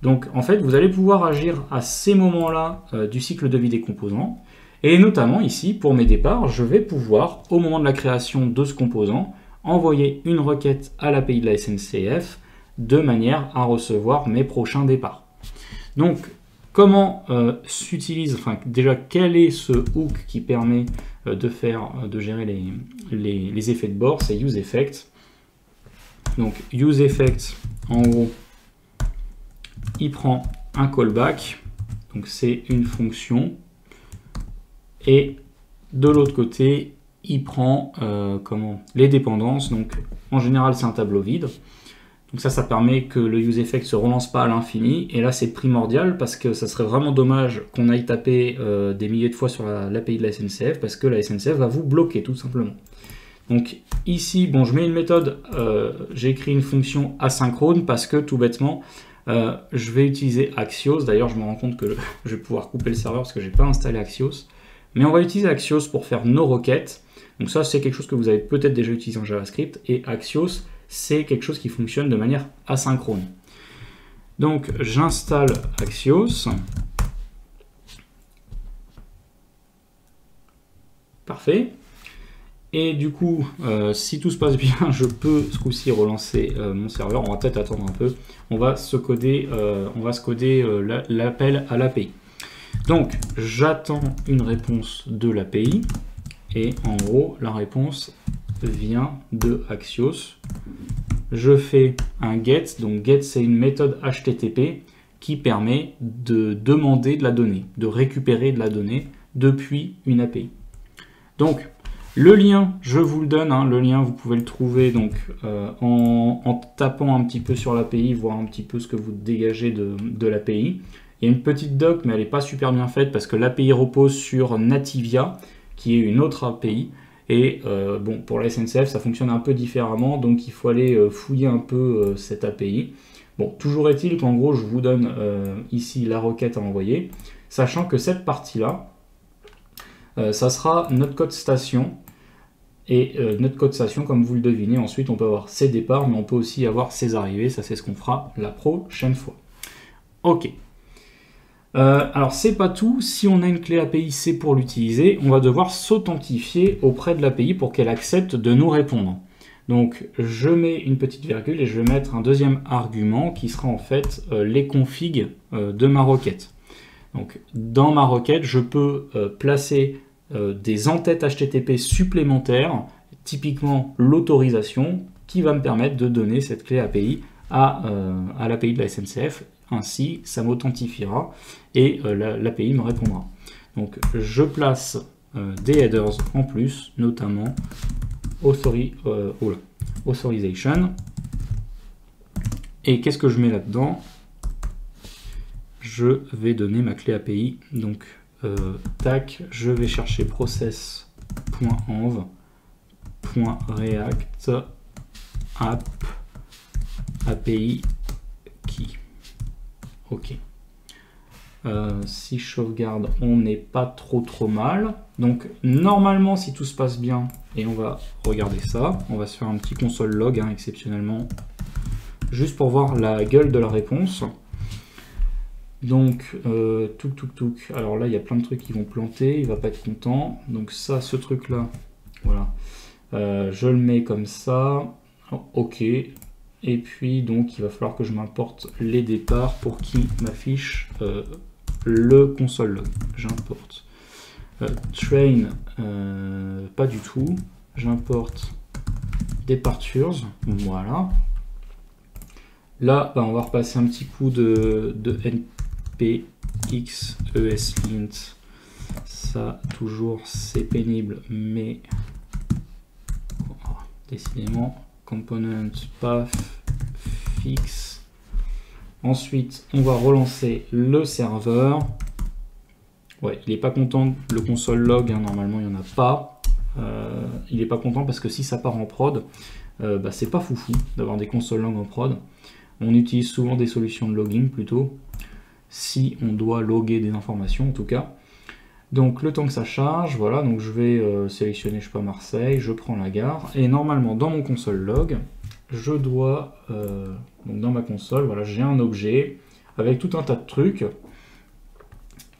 Donc en fait, vous allez pouvoir agir à ces moments-là du cycle de vie des composants. Et notamment ici, pour mes départs, je vais pouvoir, au moment de la création de ce composant, envoyer une requête à l'API de la SNCF de manière à recevoir mes prochains départs. Donc, comment s'utilise, enfin déjà, quel est ce hook qui permet de gérer les effets de bord? C'est useEffect. Donc useEffect, en gros, il prend un callback, donc c'est une fonction, et de l'autre côté, il prend les dépendances. Donc en général, c'est un tableau vide. Donc ça permet que le useEffect se relance pas à l'infini. Et là, c'est primordial parce que ça serait vraiment dommage qu'on aille taper des milliers de fois sur l'API de la SNCF parce que la SNCF va vous bloquer tout simplement. Donc ici, bon, je mets une méthode, j'ai écrit une fonction asynchrone parce que tout bêtement, je vais utiliser Axios. D'ailleurs, je me rends compte que je vais pouvoir couper le serveur parce que je n'ai pas installé Axios. Mais on va utiliser Axios pour faire nos requêtes. Donc ça, c'est quelque chose que vous avez peut-être déjà utilisé en JavaScript. Et Axios, c'est quelque chose qui fonctionne de manière asynchrone. Donc, j'installe Axios. Parfait. Et du coup, si tout se passe bien, je peux ce coup-ci relancer mon serveur. On va peut-être attendre un peu. On va se coder l'appel à l'API. Donc, j'attends une réponse de l'API. Et en gros, la réponse, vient de Axios. Je fais un get, donc get c'est une méthode HTTP qui permet de demander de la donnée, de récupérer de la donnée depuis une API. Donc le lien, je vous le donne, hein, le lien vous pouvez le trouver donc, en tapant un petit peu sur l'API, voir un petit peu ce que vous dégagez de l'API. Il y a une petite doc mais elle n'est pas super bien faite parce que l'API repose sur Nativia qui est une autre API. Et bon, pour la SNCF, ça fonctionne un peu différemment, donc il faut aller fouiller un peu cette API. Bon, toujours est-il qu'en gros, je vous donne ici la requête à envoyer, sachant que cette partie-là, ça sera notre code station. Et notre code station, comme vous le devinez, ensuite on peut avoir ses départs, mais on peut aussi avoir ses arrivées. Ça, c'est ce qu'on fera la prochaine fois. Ok. Alors c'est pas tout, si on a une clé API C pour l'utiliser, on va devoir s'authentifier auprès de l'API pour qu'elle accepte de nous répondre. Donc je mets une petite virgule et je vais mettre un deuxième argument qui sera en fait les configs de ma requête. Donc dans ma requête, je peux placer des entêtes HTTP supplémentaires, typiquement l'autorisation, qui va me permettre de donner cette clé API à l'API de la SNCF. Ainsi, ça m'authentifiera et l'API me répondra. Donc, je place des headers en plus, notamment authorization. Et qu'est-ce que je mets là-dedans? Je vais donner ma clé API. Donc, tac, je vais chercher process.env.react app API key. Ok. Si je sauvegarde, on n'est pas trop mal. Donc normalement, si tout se passe bien, et on va regarder ça, on va se faire un petit console log, hein, exceptionnellement, juste pour voir la gueule de la réponse. Donc, touc. Alors là, il y a plein de trucs qui vont planter, il va pas être content. Donc ça, ce truc-là, voilà. Je le mets comme ça. Oh, ok. Et puis, donc, il va falloir que je m'importe les départs pour qu'il m'affiche le console log. J'importe train, pas du tout. J'importe departures, voilà. Là, bah, on va repasser un petit coup de npx eslint. Ça, toujours, c'est pénible, mais décidément. Component path fix. Ensuite, on va relancer le serveur. Ouais, il n'est pas content, le console log, hein, normalement il n'y en a pas. Il n'est pas content parce que si ça part en prod, bah, c'est pas foufou d'avoir des console logs en prod. On utilise souvent des solutions de logging plutôt, si on doit loguer des informations en tout cas. Donc le temps que ça charge, voilà, donc je vais sélectionner, je sais pas, Marseille, je prends la gare, et normalement dans mon console log, je dois, donc dans ma console, voilà, j'ai un objet avec tout un tas de trucs,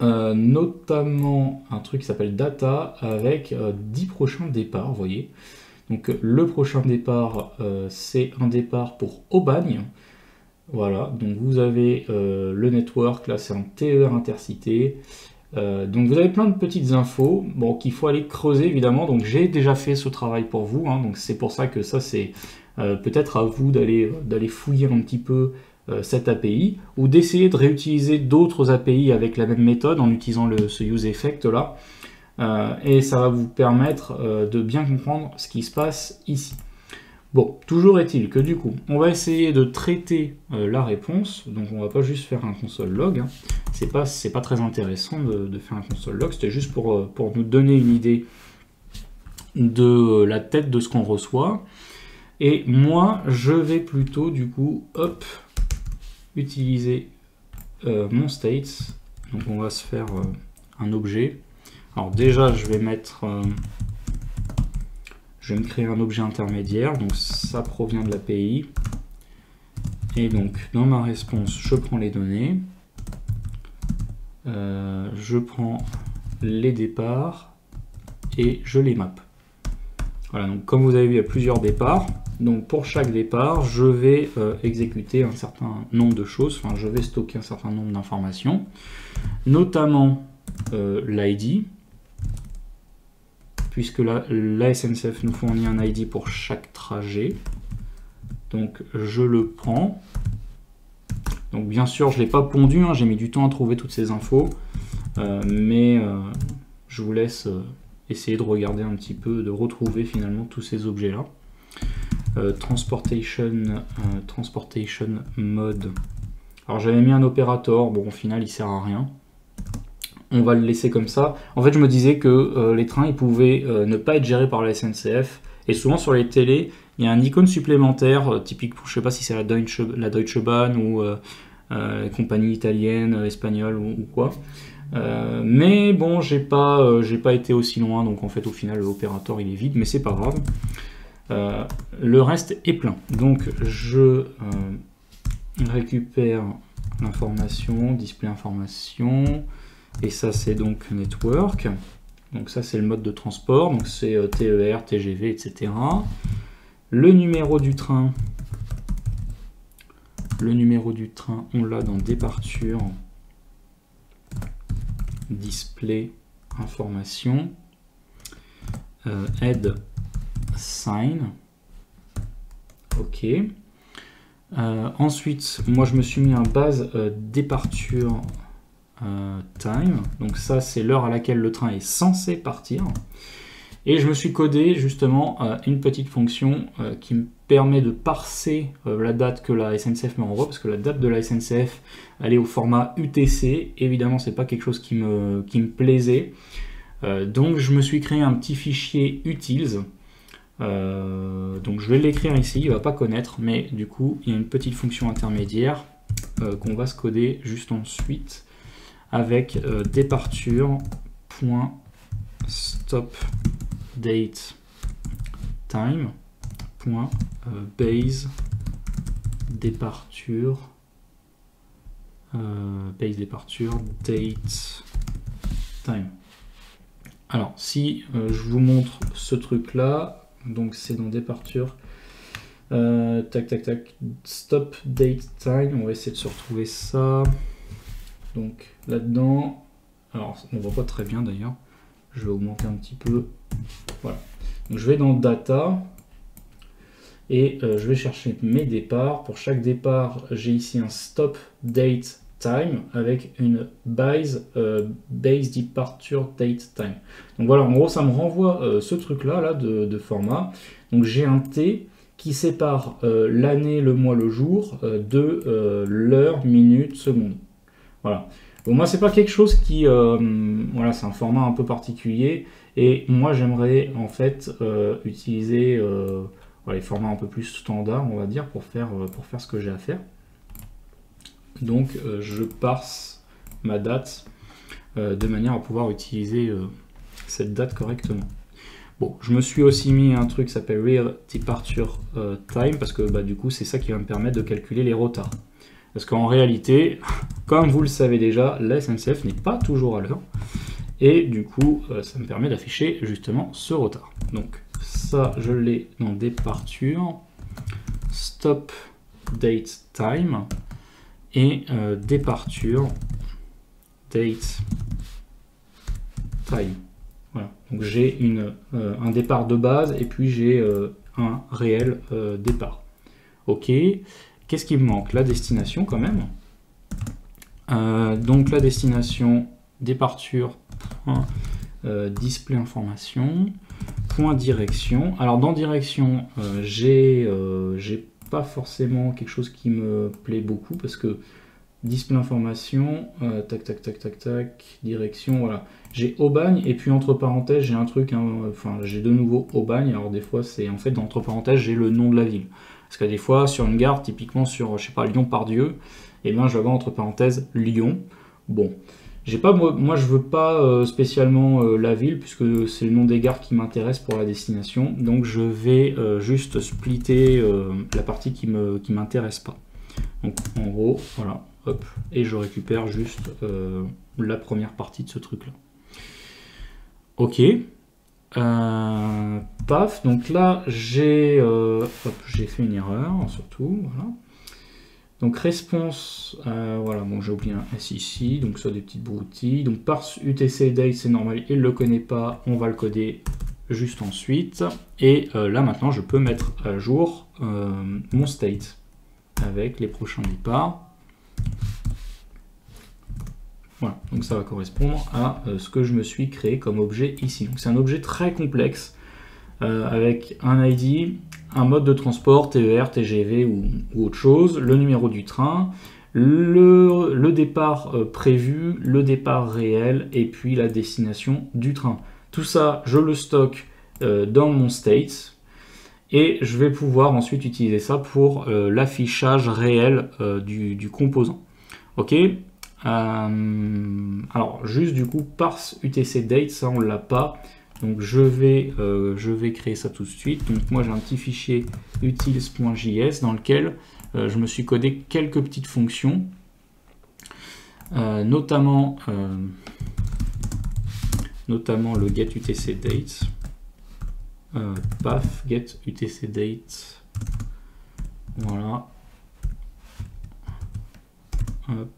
notamment un truc qui s'appelle data avec 10 prochains départs, vous voyez. Donc le prochain départ, c'est un départ pour Aubagne. Voilà, donc vous avez le network, là c'est un TER intercité. Donc vous avez plein de petites infos, bon, qu'il faut aller creuser évidemment. Donc j'ai déjà fait ce travail pour vous, hein, donc c'est pour ça que ça c'est peut-être à vous d'aller fouiller un petit peu cette API, ou d'essayer de réutiliser d'autres API avec la même méthode en utilisant ce use effect là, et ça va vous permettre de bien comprendre ce qui se passe ici. Bon, toujours est-il que du coup, on va essayer de traiter la réponse, donc on va pas juste faire un console log, hein. C'est pas très intéressant de faire un console log, c'était juste pour nous donner une idée de la tête de ce qu'on reçoit. Et moi, je vais plutôt du coup, hop, utiliser mon state, donc on va se faire un objet. Alors déjà, je vais me créer un objet intermédiaire, donc ça provient de l'API. Et donc dans ma response, je prends les données, je prends les départs et je les map. Voilà, donc comme vous avez vu, il y a plusieurs départs. Donc pour chaque départ, je vais exécuter un certain nombre de choses, enfin je vais stocker un certain nombre d'informations, notamment l'ID. puisque la SNCF nous fournit un ID pour chaque trajet. Donc je le prends. Donc bien sûr, je ne l'ai pas pondu, hein, j'ai mis du temps à trouver toutes ces infos, mais je vous laisse essayer de regarder un petit peu, de retrouver finalement tous ces objets-là. Transportation mode. Alors j'avais mis un opérateur, bon au final il sert à rien. On va le laisser comme ça. En fait je me disais que les trains ils pouvaient ne pas être gérés par la SNCF, et souvent sur les télés il y a un icône supplémentaire, typique, je sais pas si c'est la Deutsche Bahn ou les compagnies italiennes, espagnoles ou quoi. Mais bon, j'ai pas été aussi loin, donc en fait au final l'opérateur il est vide, mais c'est pas grave. Le reste est plein. Donc je récupère l'information, display information, et ça c'est donc network. Donc ça c'est le mode de transport, donc c'est TER, TGV, etc. Le numéro du train, on l'a dans départure, display, information, head, sign, ok. Ensuite, moi je me suis mis en base départure time, donc ça c'est l'heure à laquelle le train est censé partir. Et je me suis codé justement une petite fonction qui me permet de parser la date que la SNCF me renvoie, parce que la date de la SNCF elle est au format UTC. Évidemment c'est pas quelque chose qui me plaisait, donc je me suis créé un petit fichier utils, donc je vais l'écrire ici, il va pas connaître, mais du coup il y a une petite fonction intermédiaire qu'on va se coder juste ensuite avec départure.stop date time base départure date time. Alors si je vous montre ce truc là, donc c'est dans départure stop date time, on va essayer de se retrouver ça. Donc là dedans, alors on voit pas très bien d'ailleurs, je vais augmenter un petit peu. Voilà. Donc je vais dans Data et je vais chercher mes départs. Pour chaque départ, j'ai ici un Stop Date Time avec une Base Departure Date Time. Donc voilà, en gros, ça me renvoie ce truc-là de format. Donc j'ai un T qui sépare l'année, le mois, le jour de l'heure, minute, seconde. Voilà. Bon, moi, c'est pas quelque chose qui... voilà, c'est un format un peu particulier. Et moi, j'aimerais en fait utiliser voilà, les formats un peu plus standards, on va dire, pour faire ce que j'ai à faire. Donc, je parse ma date de manière à pouvoir utiliser cette date correctement. Bon, je me suis aussi mis un truc qui s'appelle Real Departure Time, parce que bah, du coup, c'est ça qui va me permettre de calculer les retards. Parce qu'en réalité, comme vous le savez déjà, la SNCF n'est pas toujours à l'heure. Et du coup, ça me permet d'afficher justement ce retard. Donc ça, je l'ai dans départure, stop date time et départure date time. Voilà. Donc j'ai un départ de base et puis j'ai un réel départ. Ok. Qu'est-ce qui me manque? La destination quand même. Donc la destination, départure, display information, point direction. Alors dans direction, j'ai pas forcément quelque chose qui me plaît beaucoup parce que display information, direction, voilà. J'ai Aubagne et puis entre parenthèses j'ai un truc, enfin j'ai de nouveau Aubagne. Alors des fois c'est en fait entre parenthèses j'ai le nom de la ville. Parce que des fois sur une gare, typiquement sur je sais pas Lyon-Pardieu, et bien je vais avoir entre parenthèses Lyon. Bon. J'ai pas, moi je veux pas spécialement la ville puisque c'est le nom des gares qui m'intéresse pour la destination, donc je vais juste splitter la partie qui m'intéresse pas. Donc en gros, voilà, hop, et je récupère juste la première partie de ce truc là. Ok, paf, donc là j'ai fait une erreur surtout, voilà. Donc response, voilà, bon j'ai oublié un S ici, donc ça des petites broutilles. Donc parse UTC date c'est normal, il ne le connaît pas, on va le coder juste ensuite. Et là maintenant je peux mettre à jour mon state avec les prochains départs. Voilà, donc ça va correspondre à ce que je me suis créé comme objet ici. Donc c'est un objet très complexe avec un ID, un mode de transport, TER, TGV ou autre chose, le numéro du train, le départ prévu, le départ réel et puis la destination du train. Tout ça, je le stocke dans mon state et je vais pouvoir ensuite utiliser ça pour l'affichage réel du composant. Ok. Alors juste du coup parse UTC date, ça on l'a pas, donc je vais créer ça tout de suite. Donc moi j'ai un petit fichier utils.js dans lequel je me suis codé quelques petites fonctions, notamment le get UTC date, paf get UTC date, voilà, hop.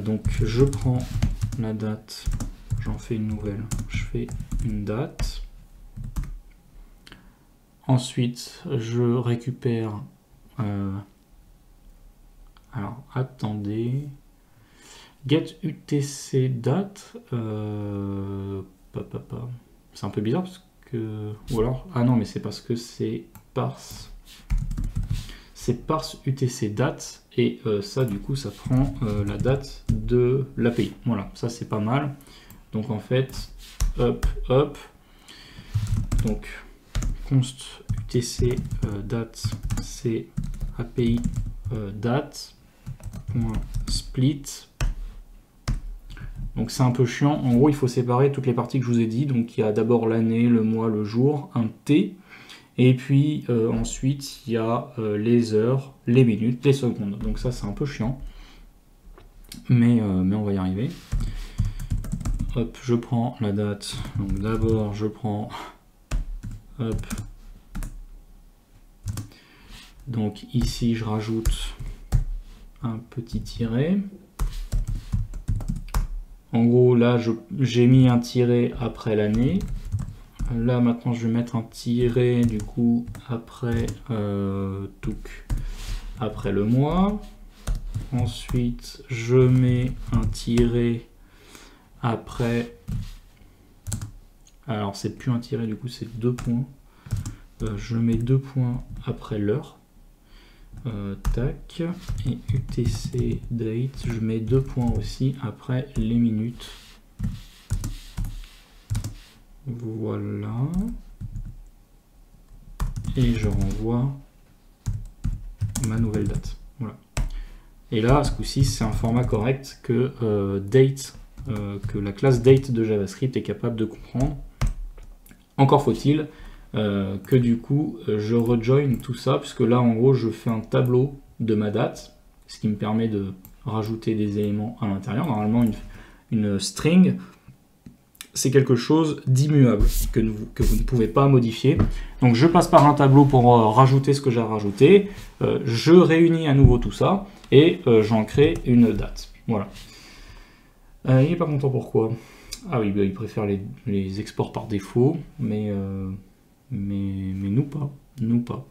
Donc je prends la date, j'en fais une nouvelle, je fais une date. Ensuite je récupère, alors attendez, get UTC date, c'est un peu bizarre parce que, ou alors, ah non mais c'est parce que c'est parse UTC date. Et ça, du coup, ça prend la date de l'API. Voilà, ça c'est pas mal. Donc en fait, hop, hop. Donc const UTC date, c'est API date .split. Donc c'est un peu chiant. En gros, il faut séparer toutes les parties que je vous ai dit. Donc il y a d'abord l'année, le mois, le jour, un T. Et puis ensuite, il y a les heures, les minutes, les secondes. Donc ça, c'est un peu chiant. Mais on va y arriver. Hop, je prends la date. Donc d'abord, je prends... Hop. Donc ici, je rajoute un petit tiret. En gros, là, j'ai mis un tiret après l'année. Là maintenant je vais mettre un tiret du coup après après le mois. Ensuite je mets un tiret après, alors c'est plus un tiret du coup, c'est 2 points. Je mets 2 points après l'heure. Tac, et UTC date, je mets 2 points aussi après les minutes. Voilà. Et je renvoie ma nouvelle date. Voilà. Et là, ce coup-ci, c'est un format correct que date, que la classe date de JavaScript est capable de comprendre. Encore faut-il que du coup, je rejoin tout ça, puisque là, en gros, je fais un tableau de ma date, ce qui me permet de rajouter des éléments à l'intérieur. Normalement, une string, c'est quelque chose d'immuable que vous ne pouvez pas modifier. Donc je passe par un tableau pour rajouter ce que j'ai à rajouter, je réunis à nouveau tout ça et j'en crée une date. Voilà. Il n'est pas content pourquoi? Ah oui, bah, il préfère les exports par défaut, mais nous pas. Nous pas.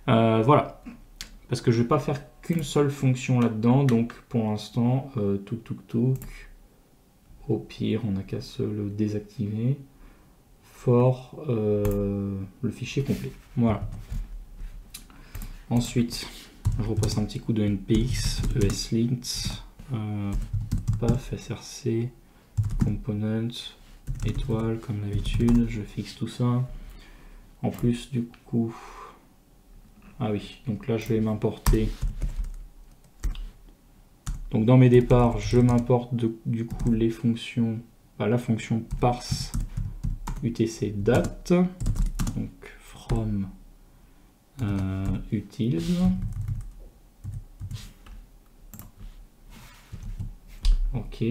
Voilà. Parce que je ne vais pas faire qu'une seule fonction là-dedans, donc pour l'instant, au pire, on n'a qu'à se le désactiver. For le fichier complet. Voilà. Ensuite, je repasse un petit coup de npx, eslinked, paf, src, component, étoile, comme d'habitude. Je fixe tout ça. En plus, du coup... Ah oui, donc là, je vais m'importer... Donc dans mes départs, je m'importe du coup les fonctions, la fonction parse UTC date, donc from utils. Ok.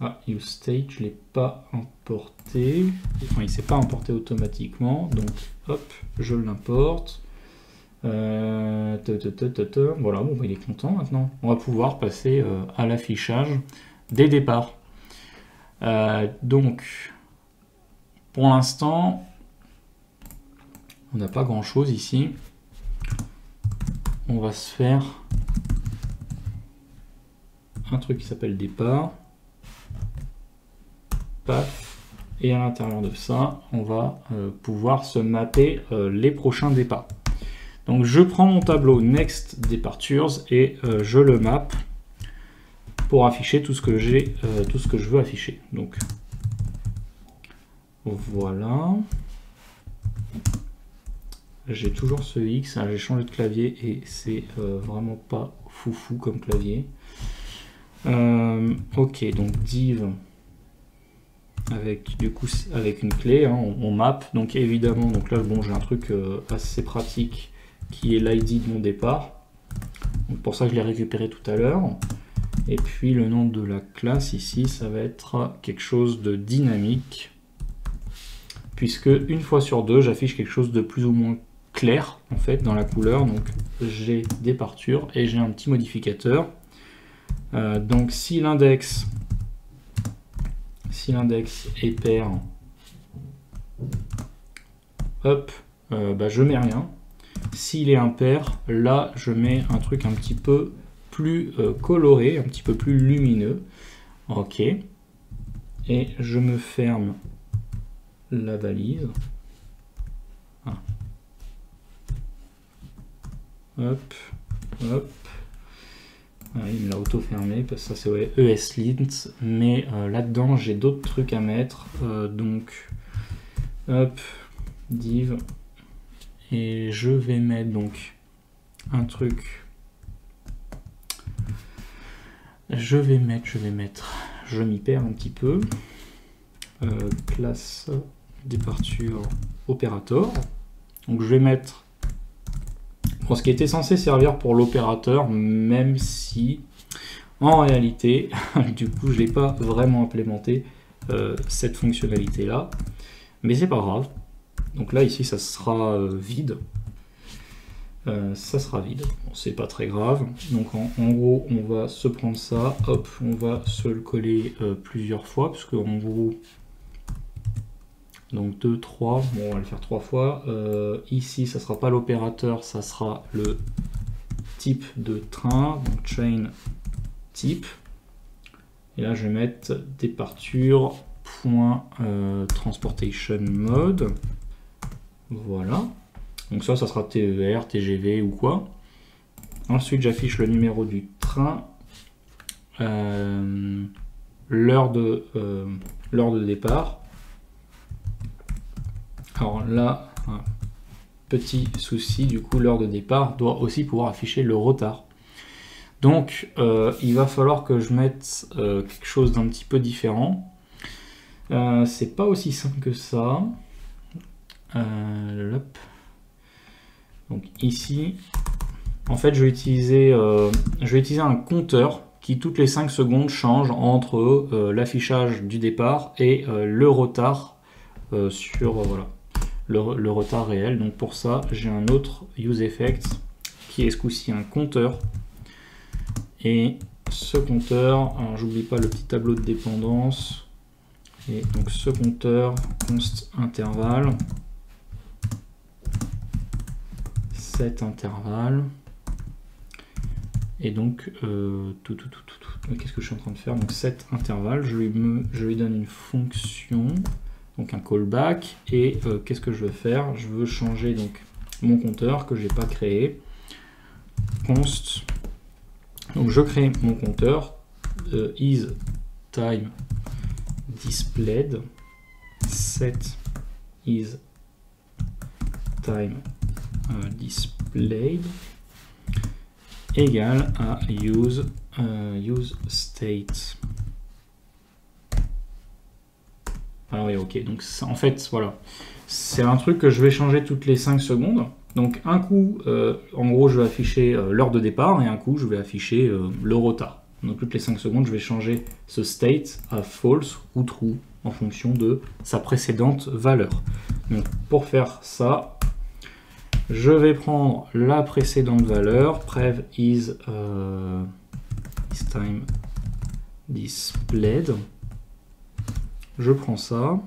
Ah, useState, je ne l'ai pas importé. Enfin, il ne s'est pas importé automatiquement. Donc, hop, je l'importe. Voilà, bon, bah, il est content maintenant. On va pouvoir passer à l'affichage des départs. Donc, pour l'instant, on n'a pas grand chose ici. On va se faire un truc qui s'appelle départ. Paf. Et à l'intérieur de ça, on va pouvoir se mapper les prochains départs. Donc je prends mon tableau Next Departures et je le map pour afficher tout ce que j'ai, tout ce que je veux afficher. Donc voilà. J'ai toujours ce X, j'ai changé de clavier et c'est vraiment pas foufou comme clavier. Ok, donc div avec du coup avec une clé, hein, on map. Donc évidemment, donc là bon, j'ai un truc assez pratique qui est l'ID de mon départ. Donc pour ça je l'ai récupéré tout à l'heure. Et puis le nom de la classe ici, ça va être quelque chose de dynamique, puisque une fois sur deux, j'affiche quelque chose de plus ou moins clair en fait dans la couleur. Donc j'ai départure et j'ai un petit modificateur. Donc si l'index est pair, hop, je mets rien. S'il est impair, là je mets un truc un petit peu plus coloré, un petit peu plus lumineux. Ok. Et je me ferme la valise. Ah. Hop, hop. Ah, il me l'a auto-fermé parce que ça c'est ouais, ESLint, mais là-dedans j'ai d'autres trucs à mettre. Donc, hop, div. Et je vais mettre donc un truc. Je m'y perds un petit peu. Classe departure opérateur. Donc je vais mettre bon, ce qui était censé servir pour l'opérateur, même si en réalité, du coup, je l'ai pas vraiment implémenté cette fonctionnalité là, mais c'est pas grave. Donc là ici ça sera vide. Ça sera vide, bon, c'est pas très grave. Donc en gros on va se prendre ça, hop, on va se le coller plusieurs fois, parce que en gros, donc 2, 3, bon on va le faire 3 fois. Ici ça sera pas l'opérateur, ça sera le type de train, donc train type. Et là je vais mettre departure point transportation mode. Voilà. Donc ça sera TER, TGV ou quoi. Ensuite, j'affiche le numéro du train, l'heure de départ. Alors là, un petit souci, du coup, l'heure de départ doit aussi pouvoir afficher le retard. Donc, il va falloir que je mette quelque chose d'un petit peu différent. C'est pas aussi simple que ça. Hop. Donc ici, en fait, je vais utiliser un compteur qui, toutes les 5 secondes, change entre l'affichage du départ et le retard sur voilà, le retard réel. Donc pour ça, j'ai un autre useEffect qui est ce coup-ci un compteur. Et ce compteur, alors j'oublie pas le petit tableau de dépendance. Et donc ce compteur, const intervalle. Intervalle et donc qu'est-ce que je suis en train de faire, donc set intervalle, je lui donne une fonction, donc un callback, et qu'est-ce que je veux faire, je veux changer donc mon compteur que j'ai pas créé, const, donc je crée mon compteur is time displayed, set is time displayed égale à use state. Ah oui, ok, donc ça, en fait voilà, c'est un truc que je vais changer toutes les 5 secondes. Donc un coup en gros je vais afficher l'heure de départ et un coup je vais afficher le retard. Donc toutes les 5 secondes je vais changer ce state à false ou true en fonction de sa précédente valeur. Donc pour faire ça, je vais prendre la précédente valeur, prev is time displayed. je prends ça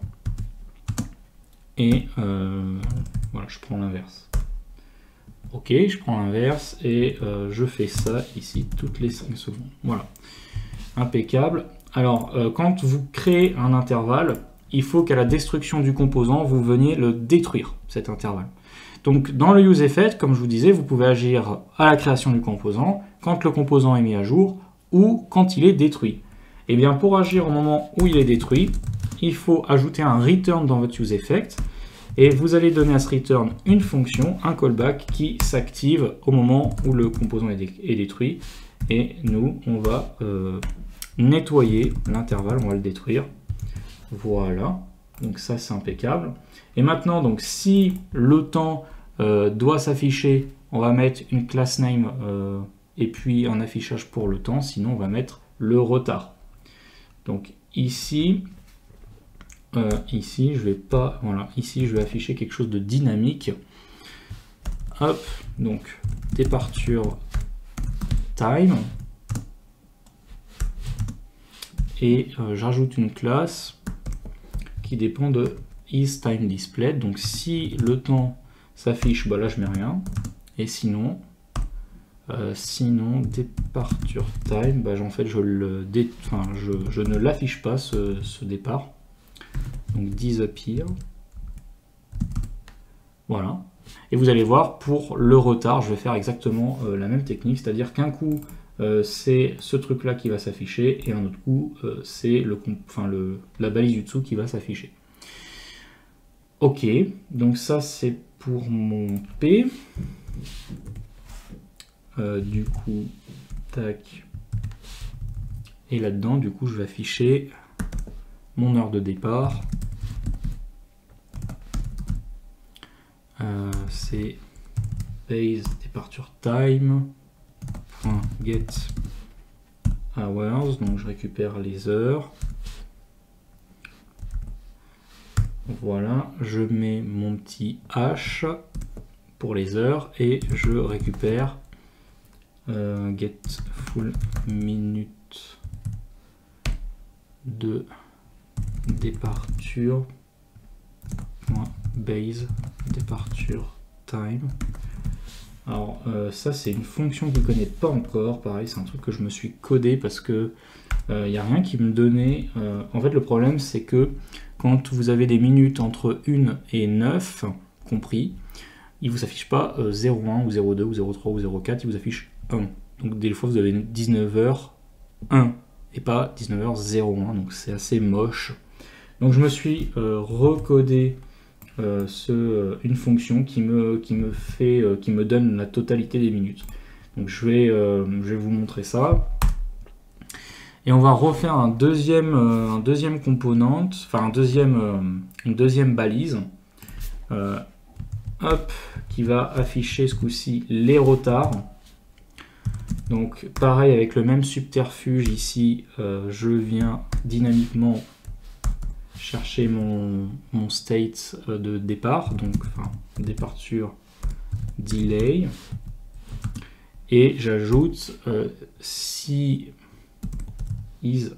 et voilà, je prends l'inverse. Ok, je prends l'inverse et je fais ça ici toutes les 5 secondes. Voilà, impeccable. Alors, quand vous créez un intervalle, il faut qu'à la destruction du composant, vous veniez le détruire, cet intervalle. Donc, dans le useEffect, comme je vous disais, vous pouvez agir à la création du composant, quand le composant est mis à jour, ou quand il est détruit. Et bien, pour agir au moment où il est détruit, il faut ajouter un return dans votre useEffect, et vous allez donner à ce return une fonction, un callback, qui s'active au moment où le composant est détruit. Et nous, on va nettoyer l'intervalle, on va le détruire. Voilà, donc ça c'est impeccable. Et maintenant, donc, si le temps doit s'afficher, on va mettre une class name et puis un affichage pour le temps, sinon on va mettre le retard. Donc ici, ici je vais pas, voilà, ici je vais afficher quelque chose de dynamique. Hop, donc departure time. Et j'ajoute une classe qui dépend de isTimeDisplayed. Donc si le temps s'affiche, bah là je mets rien. Et sinon, sinon departure time, bah en fait je ne l'affiche pas ce départ. Donc disappear. Voilà. Et vous allez voir, pour le retard, je vais faire exactement la même technique, c'est-à-dire qu'un coup c'est ce truc là qui va s'afficher et un autre coup c'est la balise du dessous qui va s'afficher. Ok, donc ça c'est pour mon P. Du coup, tac. Et là-dedans, du coup, je vais afficher mon heure de départ. C'est base departure time. Get hours, donc je récupère les heures. Voilà, je mets mon petit H pour les heures et je récupère get full minute de departure base departure time. Alors ça c'est une fonction que je ne connais pas encore, pareil c'est un truc que je me suis codé parce que il n'y a rien qui me donnait. En fait le problème c'est que quand vous avez des minutes entre 1 et 9 compris, il ne vous affiche pas 0,1 ou 0,2 ou 0,3 ou 0,4, il vous affiche 1. Donc des fois vous avez 19h1 et pas 19h01, donc c'est assez moche. Donc je me suis recodé une fonction qui me donne la totalité des minutes. Donc je vais vous montrer ça. Et on va refaire un deuxième componente, enfin une deuxième balise, hop, qui va afficher ce coup-ci les retards. Donc pareil avec le même subterfuge ici, je viens dynamiquement chercher mon state de départ, donc departure delay, et j'ajoute si is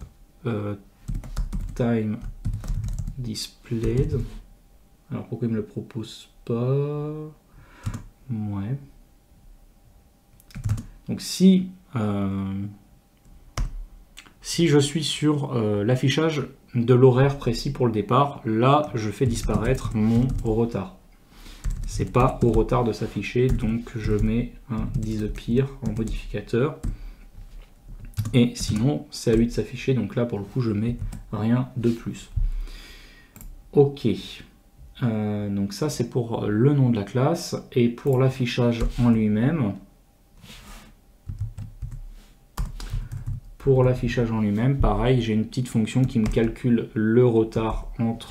time displayed. Alors pourquoi il me le propose pas? Ouais. Donc si je suis sur l'affichage de l'horaire précis pour le départ, là je fais disparaître mon retard. C'est pas au retard de s'afficher, donc je mets un disappear en modificateur. Et sinon, c'est à lui de s'afficher, donc là pour le coup je mets rien de plus. Ok, donc ça c'est pour le nom de la classe, et pour l'affichage en lui-même, pareil, j'ai une petite fonction qui me calcule le retard entre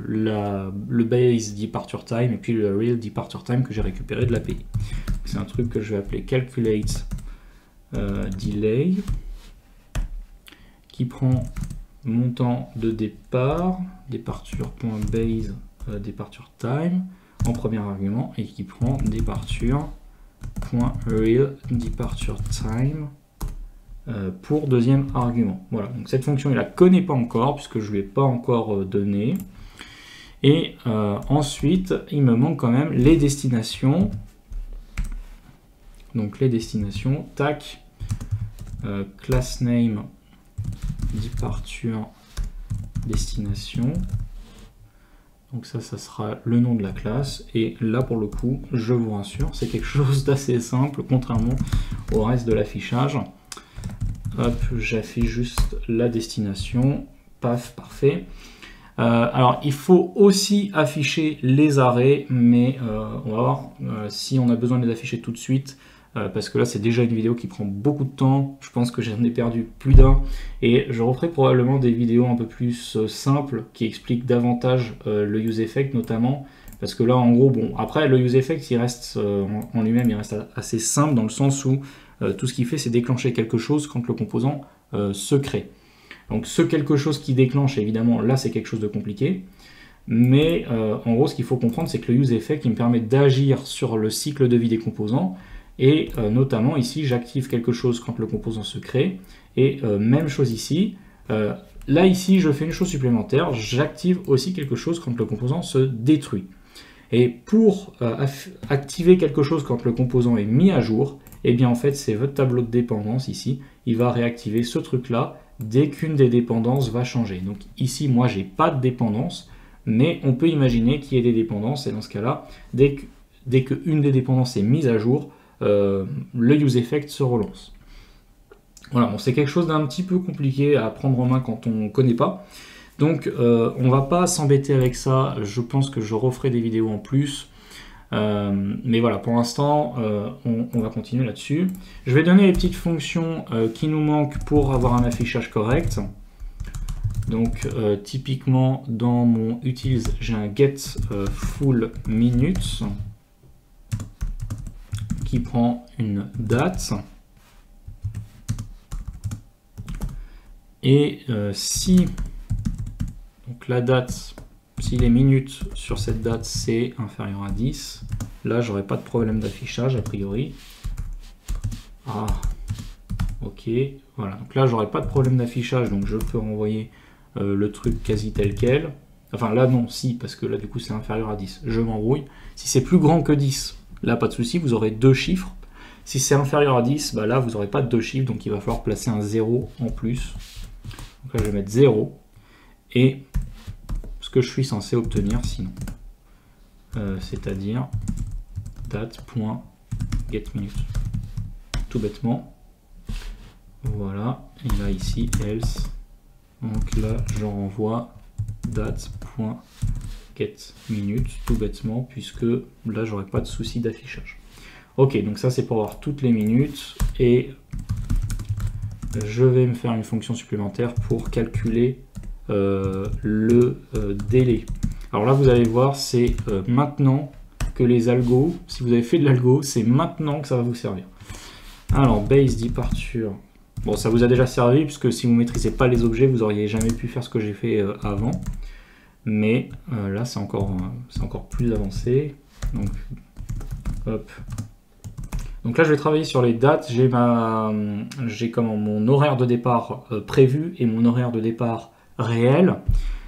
le base departure time et puis le real departure time que j'ai récupéré de l'API. C'est un truc que je vais appeler calculate delay, qui prend mon temps de départ, departure.base departure time en premier argument, et qui prend departure.real departure time pour deuxième argument. Voilà, donc cette fonction, il ne la connaît pas encore, puisque je ne lui ai pas encore donné. Et ensuite, il me manque quand même les destinations. Donc les destinations, tac, class name, departure, destination. Donc ça sera le nom de la classe. Et là, pour le coup, je vous rassure, c'est quelque chose d'assez simple, contrairement au reste de l'affichage. Hop, j'affiche juste la destination. Paf, parfait. Alors, il faut aussi afficher les arrêts, mais on va voir si on a besoin de les afficher tout de suite. Parce que là, c'est déjà une vidéo qui prend beaucoup de temps. Je pense que j'en ai perdu plus d'un. Et je referai probablement des vidéos un peu plus simples qui expliquent davantage le useEffect notamment. Parce que là, en gros, bon, après, le useEffect, il reste en lui-même, il reste assez simple dans le sens où tout ce qu'il fait, c'est déclencher quelque chose quand le composant se crée. Donc, ce quelque chose qui déclenche, évidemment, là, c'est quelque chose de compliqué. Mais en gros, ce qu'il faut comprendre, c'est que le useEffect, il me permet d'agir sur le cycle de vie des composants. Et notamment ici, j'active quelque chose quand le composant se crée. Et même chose ici. Là, ici, je fais une chose supplémentaire. J'active aussi quelque chose quand le composant se détruit. Et pour activer quelque chose quand le composant est mis à jour, eh bien en fait, c'est votre tableau de dépendance ici. Il va réactiver ce truc-là dès qu'une des dépendances va changer. Donc ici, moi, j'ai pas de dépendance, mais on peut imaginer qu'il y ait des dépendances. Et dans ce cas-là, dès qu'une des dépendances est mise à jour, le useEffect se relance. Voilà, bon, c'est quelque chose d'un petit peu compliqué à prendre en main quand on ne connaît pas. Donc on va pas s'embêter avec ça, je pense que je referai des vidéos en plus. Mais voilà, pour l'instant, on va continuer là-dessus. Je vais donner les petites fonctions qui nous manquent pour avoir un affichage correct. Donc typiquement dans mon utils, j'ai un get full minutes qui prend une date. Et si donc la date, si les minutes sur cette date c'est inférieur à 10, là j'aurai pas de problème d'affichage a priori. Ah, ok, voilà, donc là j'aurai pas de problème d'affichage, donc je peux renvoyer le truc quasi tel quel. Enfin là non, si, parce que là du coup c'est inférieur à 10, je m'embrouille. Si c'est plus grand que 10, là pas de souci, vous aurez deux chiffres. Si c'est inférieur à 10, bah là vous n'aurez pas de deux chiffres, donc il va falloir placer un 0 en plus. Donc là je vais mettre 0 et ce que je suis censé obtenir sinon. C'est-à-dire date.getMinute. Tout bêtement. Voilà. Et là ici else. Donc là je renvoie date.getMinute tout bêtement puisque là j'aurai pas de souci d'affichage. Ok, donc ça c'est pour avoir toutes les minutes et je vais me faire une fonction supplémentaire pour calculer le délai. Alors là vous allez voir, c'est maintenant que les algos, si vous avez fait de l'algo, c'est maintenant que ça va vous servir. Alors base departure, bon ça vous a déjà servi puisque si vous ne maîtrisez pas les objets, vous n'auriez jamais pu faire ce que j'ai fait avant. Mais là c'est encore plus avancé. Donc hop. Donc là, je vais travailler sur les dates. J'ai comme mon horaire de départ prévu et mon horaire de départ réel.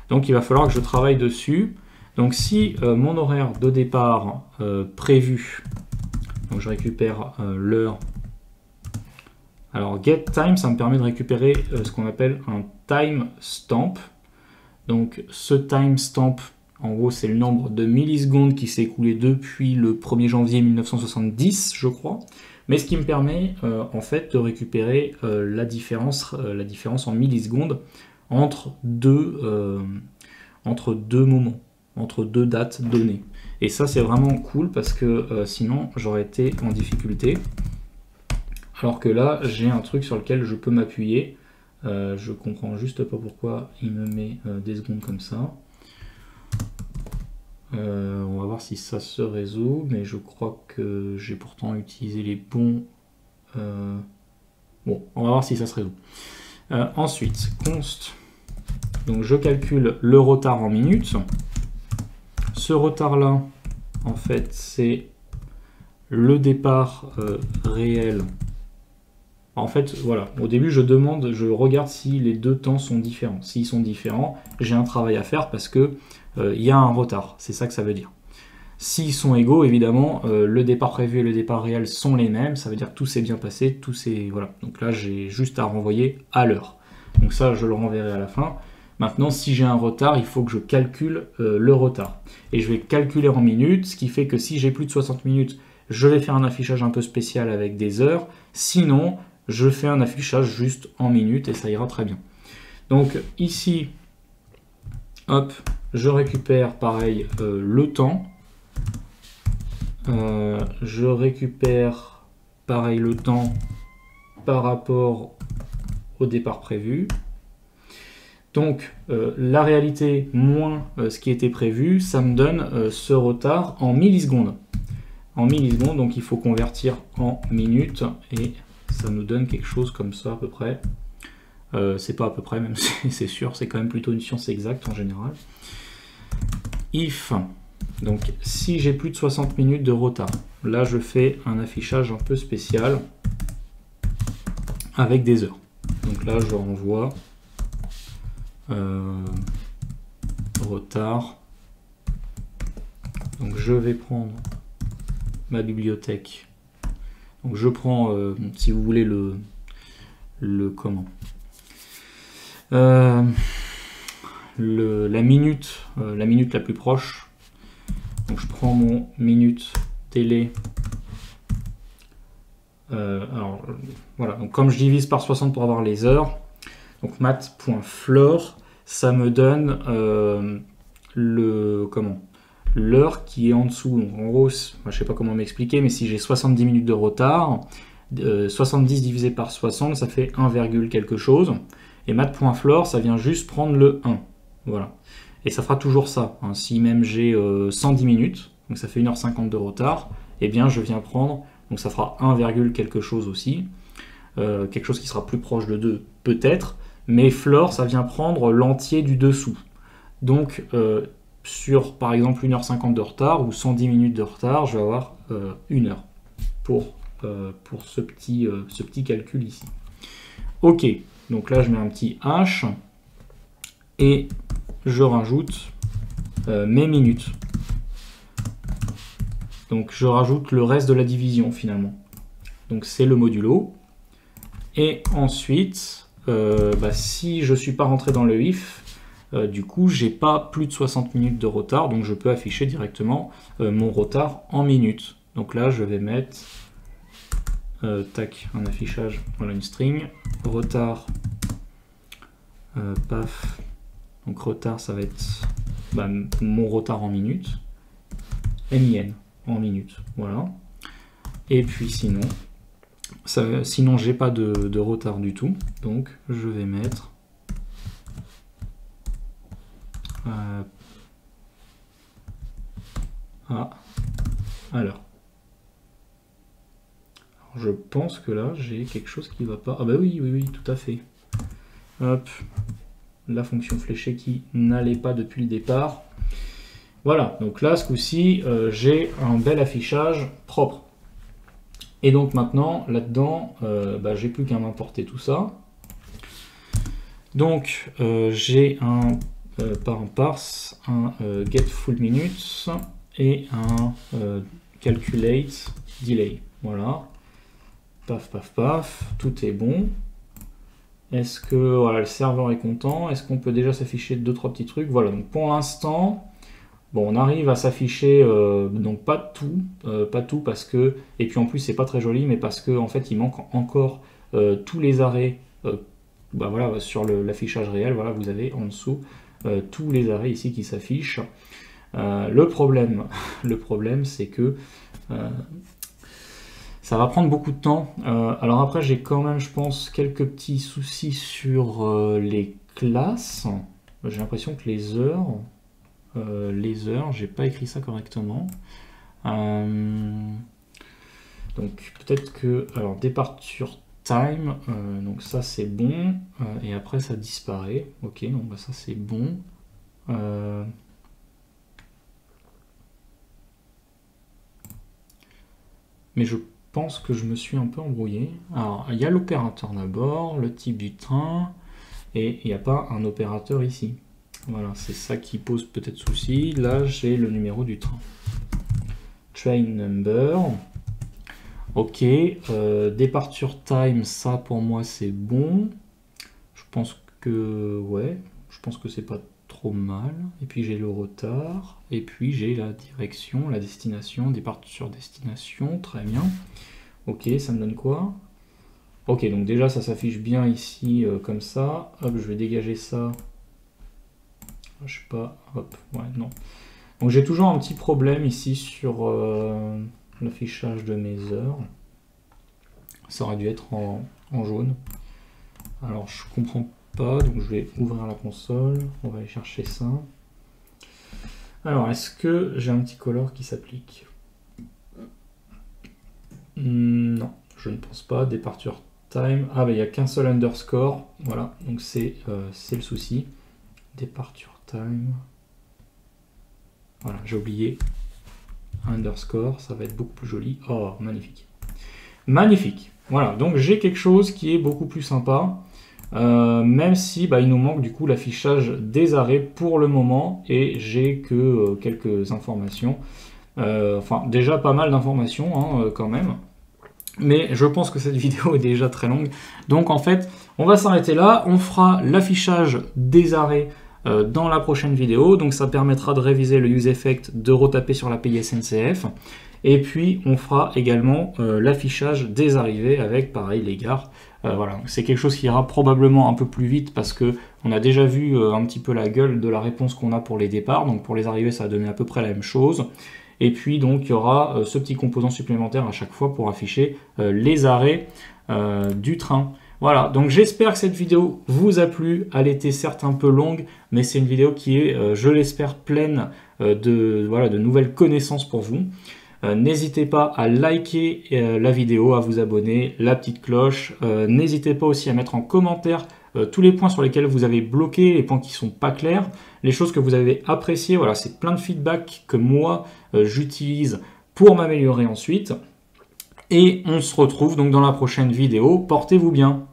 Donc il va falloir que je travaille dessus. Donc si mon horaire de départ prévu, donc je récupère l'heure. Alors getTime, ça me permet de récupérer ce qu'on appelle un timestamp. Donc ce timestamp, en gros, c'est le nombre de millisecondes qui s'est écoulé depuis le 1er janvier 1970, je crois. Mais ce qui me permet, en fait, de récupérer la différence en millisecondes entre deux moments, entre deux dates données. Et ça, c'est vraiment cool parce que sinon, j'aurais été en difficulté. Alors que là, j'ai un truc sur lequel je peux m'appuyer. Je comprends juste pas pourquoi il me met des secondes comme ça. On va voir si ça se résout, mais je crois que j'ai pourtant utilisé les bons... Bon, on va voir si ça se résout. Ensuite, const. Donc je calcule le retard en minutes. Ce retard-là, en fait, c'est le départ réel En fait, voilà, au début je regarde si les deux temps sont différents. S'ils sont différents, j'ai un travail à faire parce que il y a un retard, c'est ça que ça veut dire. S'ils sont égaux, évidemment, le départ prévu et le départ réel sont les mêmes, ça veut dire que tout s'est bien passé, tout s'est... Voilà, donc là j'ai juste à renvoyer à l'heure. Donc ça, je le renverrai à la fin. Maintenant, si j'ai un retard, il faut que je calcule le retard. Et je vais calculer en minutes, ce qui fait que si j'ai plus de 60 minutes, je vais faire un affichage un peu spécial avec des heures. Sinon, je fais un affichage juste en minutes et ça ira très bien. Donc ici, hop, je récupère pareil le temps. Je récupère pareil le temps par rapport au départ prévu. Donc la réalité moins ce qui était prévu, ça me donne ce retard en millisecondes. En millisecondes, donc il faut convertir en minutes et ça nous donne quelque chose comme ça à peu près. C'est pas à peu près, même c'est sûr, c'est quand même plutôt une science exacte en général. If, donc si j'ai plus de 60 minutes de retard, là je fais un affichage un peu spécial avec des heures. Donc là je renvoie retard. Donc je vais prendre ma bibliothèque. Donc je prends, si vous voulez, comment la minute la plus proche. Donc je prends mon minute télé. Alors voilà, donc comme je divise par 60 pour avoir les heures, donc mat.floor, ça me donne l'heure qui est en dessous. Donc en gros, moi, je sais pas comment m'expliquer, mais si j'ai 70 minutes de retard, 70 divisé par 60, ça fait 1, quelque chose. Et mat.floor, ça vient juste prendre le 1. Voilà. Et ça fera toujours ça. Hein. Si même j'ai 110 minutes, donc ça fait 1h50 de retard, eh bien je viens prendre, donc ça fera 1, quelque chose aussi. Quelque chose qui sera plus proche de 2 peut-être, mais floor, ça vient prendre l'entier du dessous. Donc sur par exemple 1h50 de retard ou 110 minutes de retard, je vais avoir 1 heure pour ce petit calcul ici. Ok, donc là je mets un petit H et je rajoute mes minutes. Donc je rajoute le reste de la division finalement. Donc c'est le modulo. Et ensuite, si je ne suis pas rentré dans le if, du coup, j'ai pas plus de 60 minutes de retard, donc je peux afficher directement mon retard en minutes. Donc là, je vais mettre un affichage, voilà une string, retard, paf, donc retard, ça va être mon retard en minutes, min en minutes, voilà. Et puis sinon, j'ai pas de retard du tout, donc je vais mettre alors je pense que là j'ai quelque chose qui va pas. Ah bah oui, tout à fait. Hop, la fonction fléchée qui n'allait pas depuis le départ. Voilà, donc là ce coup-ci j'ai un bel affichage propre. Et donc maintenant là-dedans, j'ai plus qu'à m'importer tout ça. Donc j'ai par un parse, un get full minutes et un calculate delay. Voilà. Paf, paf, paf. Tout est bon. Est-ce que le serveur est content? Est-ce qu'on peut déjà s'afficher 2-3 petits trucs? Voilà, donc pour l'instant, bon, on arrive à s'afficher, donc pas tout parce que, et puis en plus c'est pas très joli, mais parce que en fait il manque encore tous les arrêts, voilà, sur l'affichage réel, voilà, vous avez en dessous tous les arrêts ici qui s'affichent. Le problème c'est que ça va prendre beaucoup de temps. Alors après, j'ai quand même, je pense, quelques petits soucis sur les classes. J'ai l'impression que les heures, j'ai pas écrit ça correctement. Donc peut-être que, alors departure time, donc ça c'est bon, et après ça disparaît. Ok, donc ça c'est bon. Mais je pense que je me suis un peu embrouillé. Alors, il y a l'opérateur d'abord, le type du train, et il n'y a pas un opérateur ici. Voilà, c'est ça qui pose peut-être souci. Là, j'ai le numéro du train. Train number. Ok, departure time, ça pour moi c'est bon. Je pense que, ouais, je pense que c'est pas trop mal. Et puis j'ai le retard, et puis j'ai la direction, la destination, departure destination, très bien. Ok, ça me donne quoi? Ok, donc déjà ça s'affiche bien ici comme ça. Hop, je vais dégager ça. Je sais pas, hop, ouais, non. Donc j'ai toujours un petit problème ici sur l'affichage de mes heures. Ça aurait dû être en jaune. Alors je comprends pas, donc je vais ouvrir la console. On va aller chercher ça. Alors est-ce que j'ai un petit color qui s'applique? Non, je ne pense pas. Departure time. Ah, bah il n'y a qu'un seul underscore. Voilà, donc c'est le souci. Departure time. Voilà, j'ai oublié. Underscore, ça va être beaucoup plus joli. Oh, magnifique. Magnifique. Voilà, donc j'ai quelque chose qui est beaucoup plus sympa. Même si il nous manque du coup l'affichage des arrêts pour le moment. Et j'ai que quelques informations. Enfin, déjà pas mal d'informations quand même. Mais je pense que cette vidéo est déjà très longue. Donc en fait, on va s'arrêter là. On fera l'affichage des arrêts dans la prochaine vidéo. Donc ça permettra de réviser le use effect, de retaper sur l'API SNCF. Et puis on fera également l'affichage des arrivées avec pareil les gares. Voilà, c'est quelque chose qui ira probablement un peu plus vite parce que on a déjà vu un petit peu la gueule de la réponse qu'on a pour les départs. Donc pour les arrivées, ça va donner à peu près la même chose. Et puis donc il y aura ce petit composant supplémentaire à chaque fois pour afficher les arrêts du train. Voilà, donc j'espère que cette vidéo vous a plu. Elle était certes un peu longue, mais c'est une vidéo qui est, je l'espère, pleine de nouvelles connaissances pour vous. N'hésitez pas à liker la vidéo, à vous abonner, la petite cloche. N'hésitez pas aussi à mettre en commentaire tous les points sur lesquels vous avez bloqué, les points qui sont pas clairs, les choses que vous avez appréciées. Voilà, c'est plein de feedback que moi j'utilise pour m'améliorer ensuite. Et on se retrouve donc dans la prochaine vidéo. Portez-vous bien.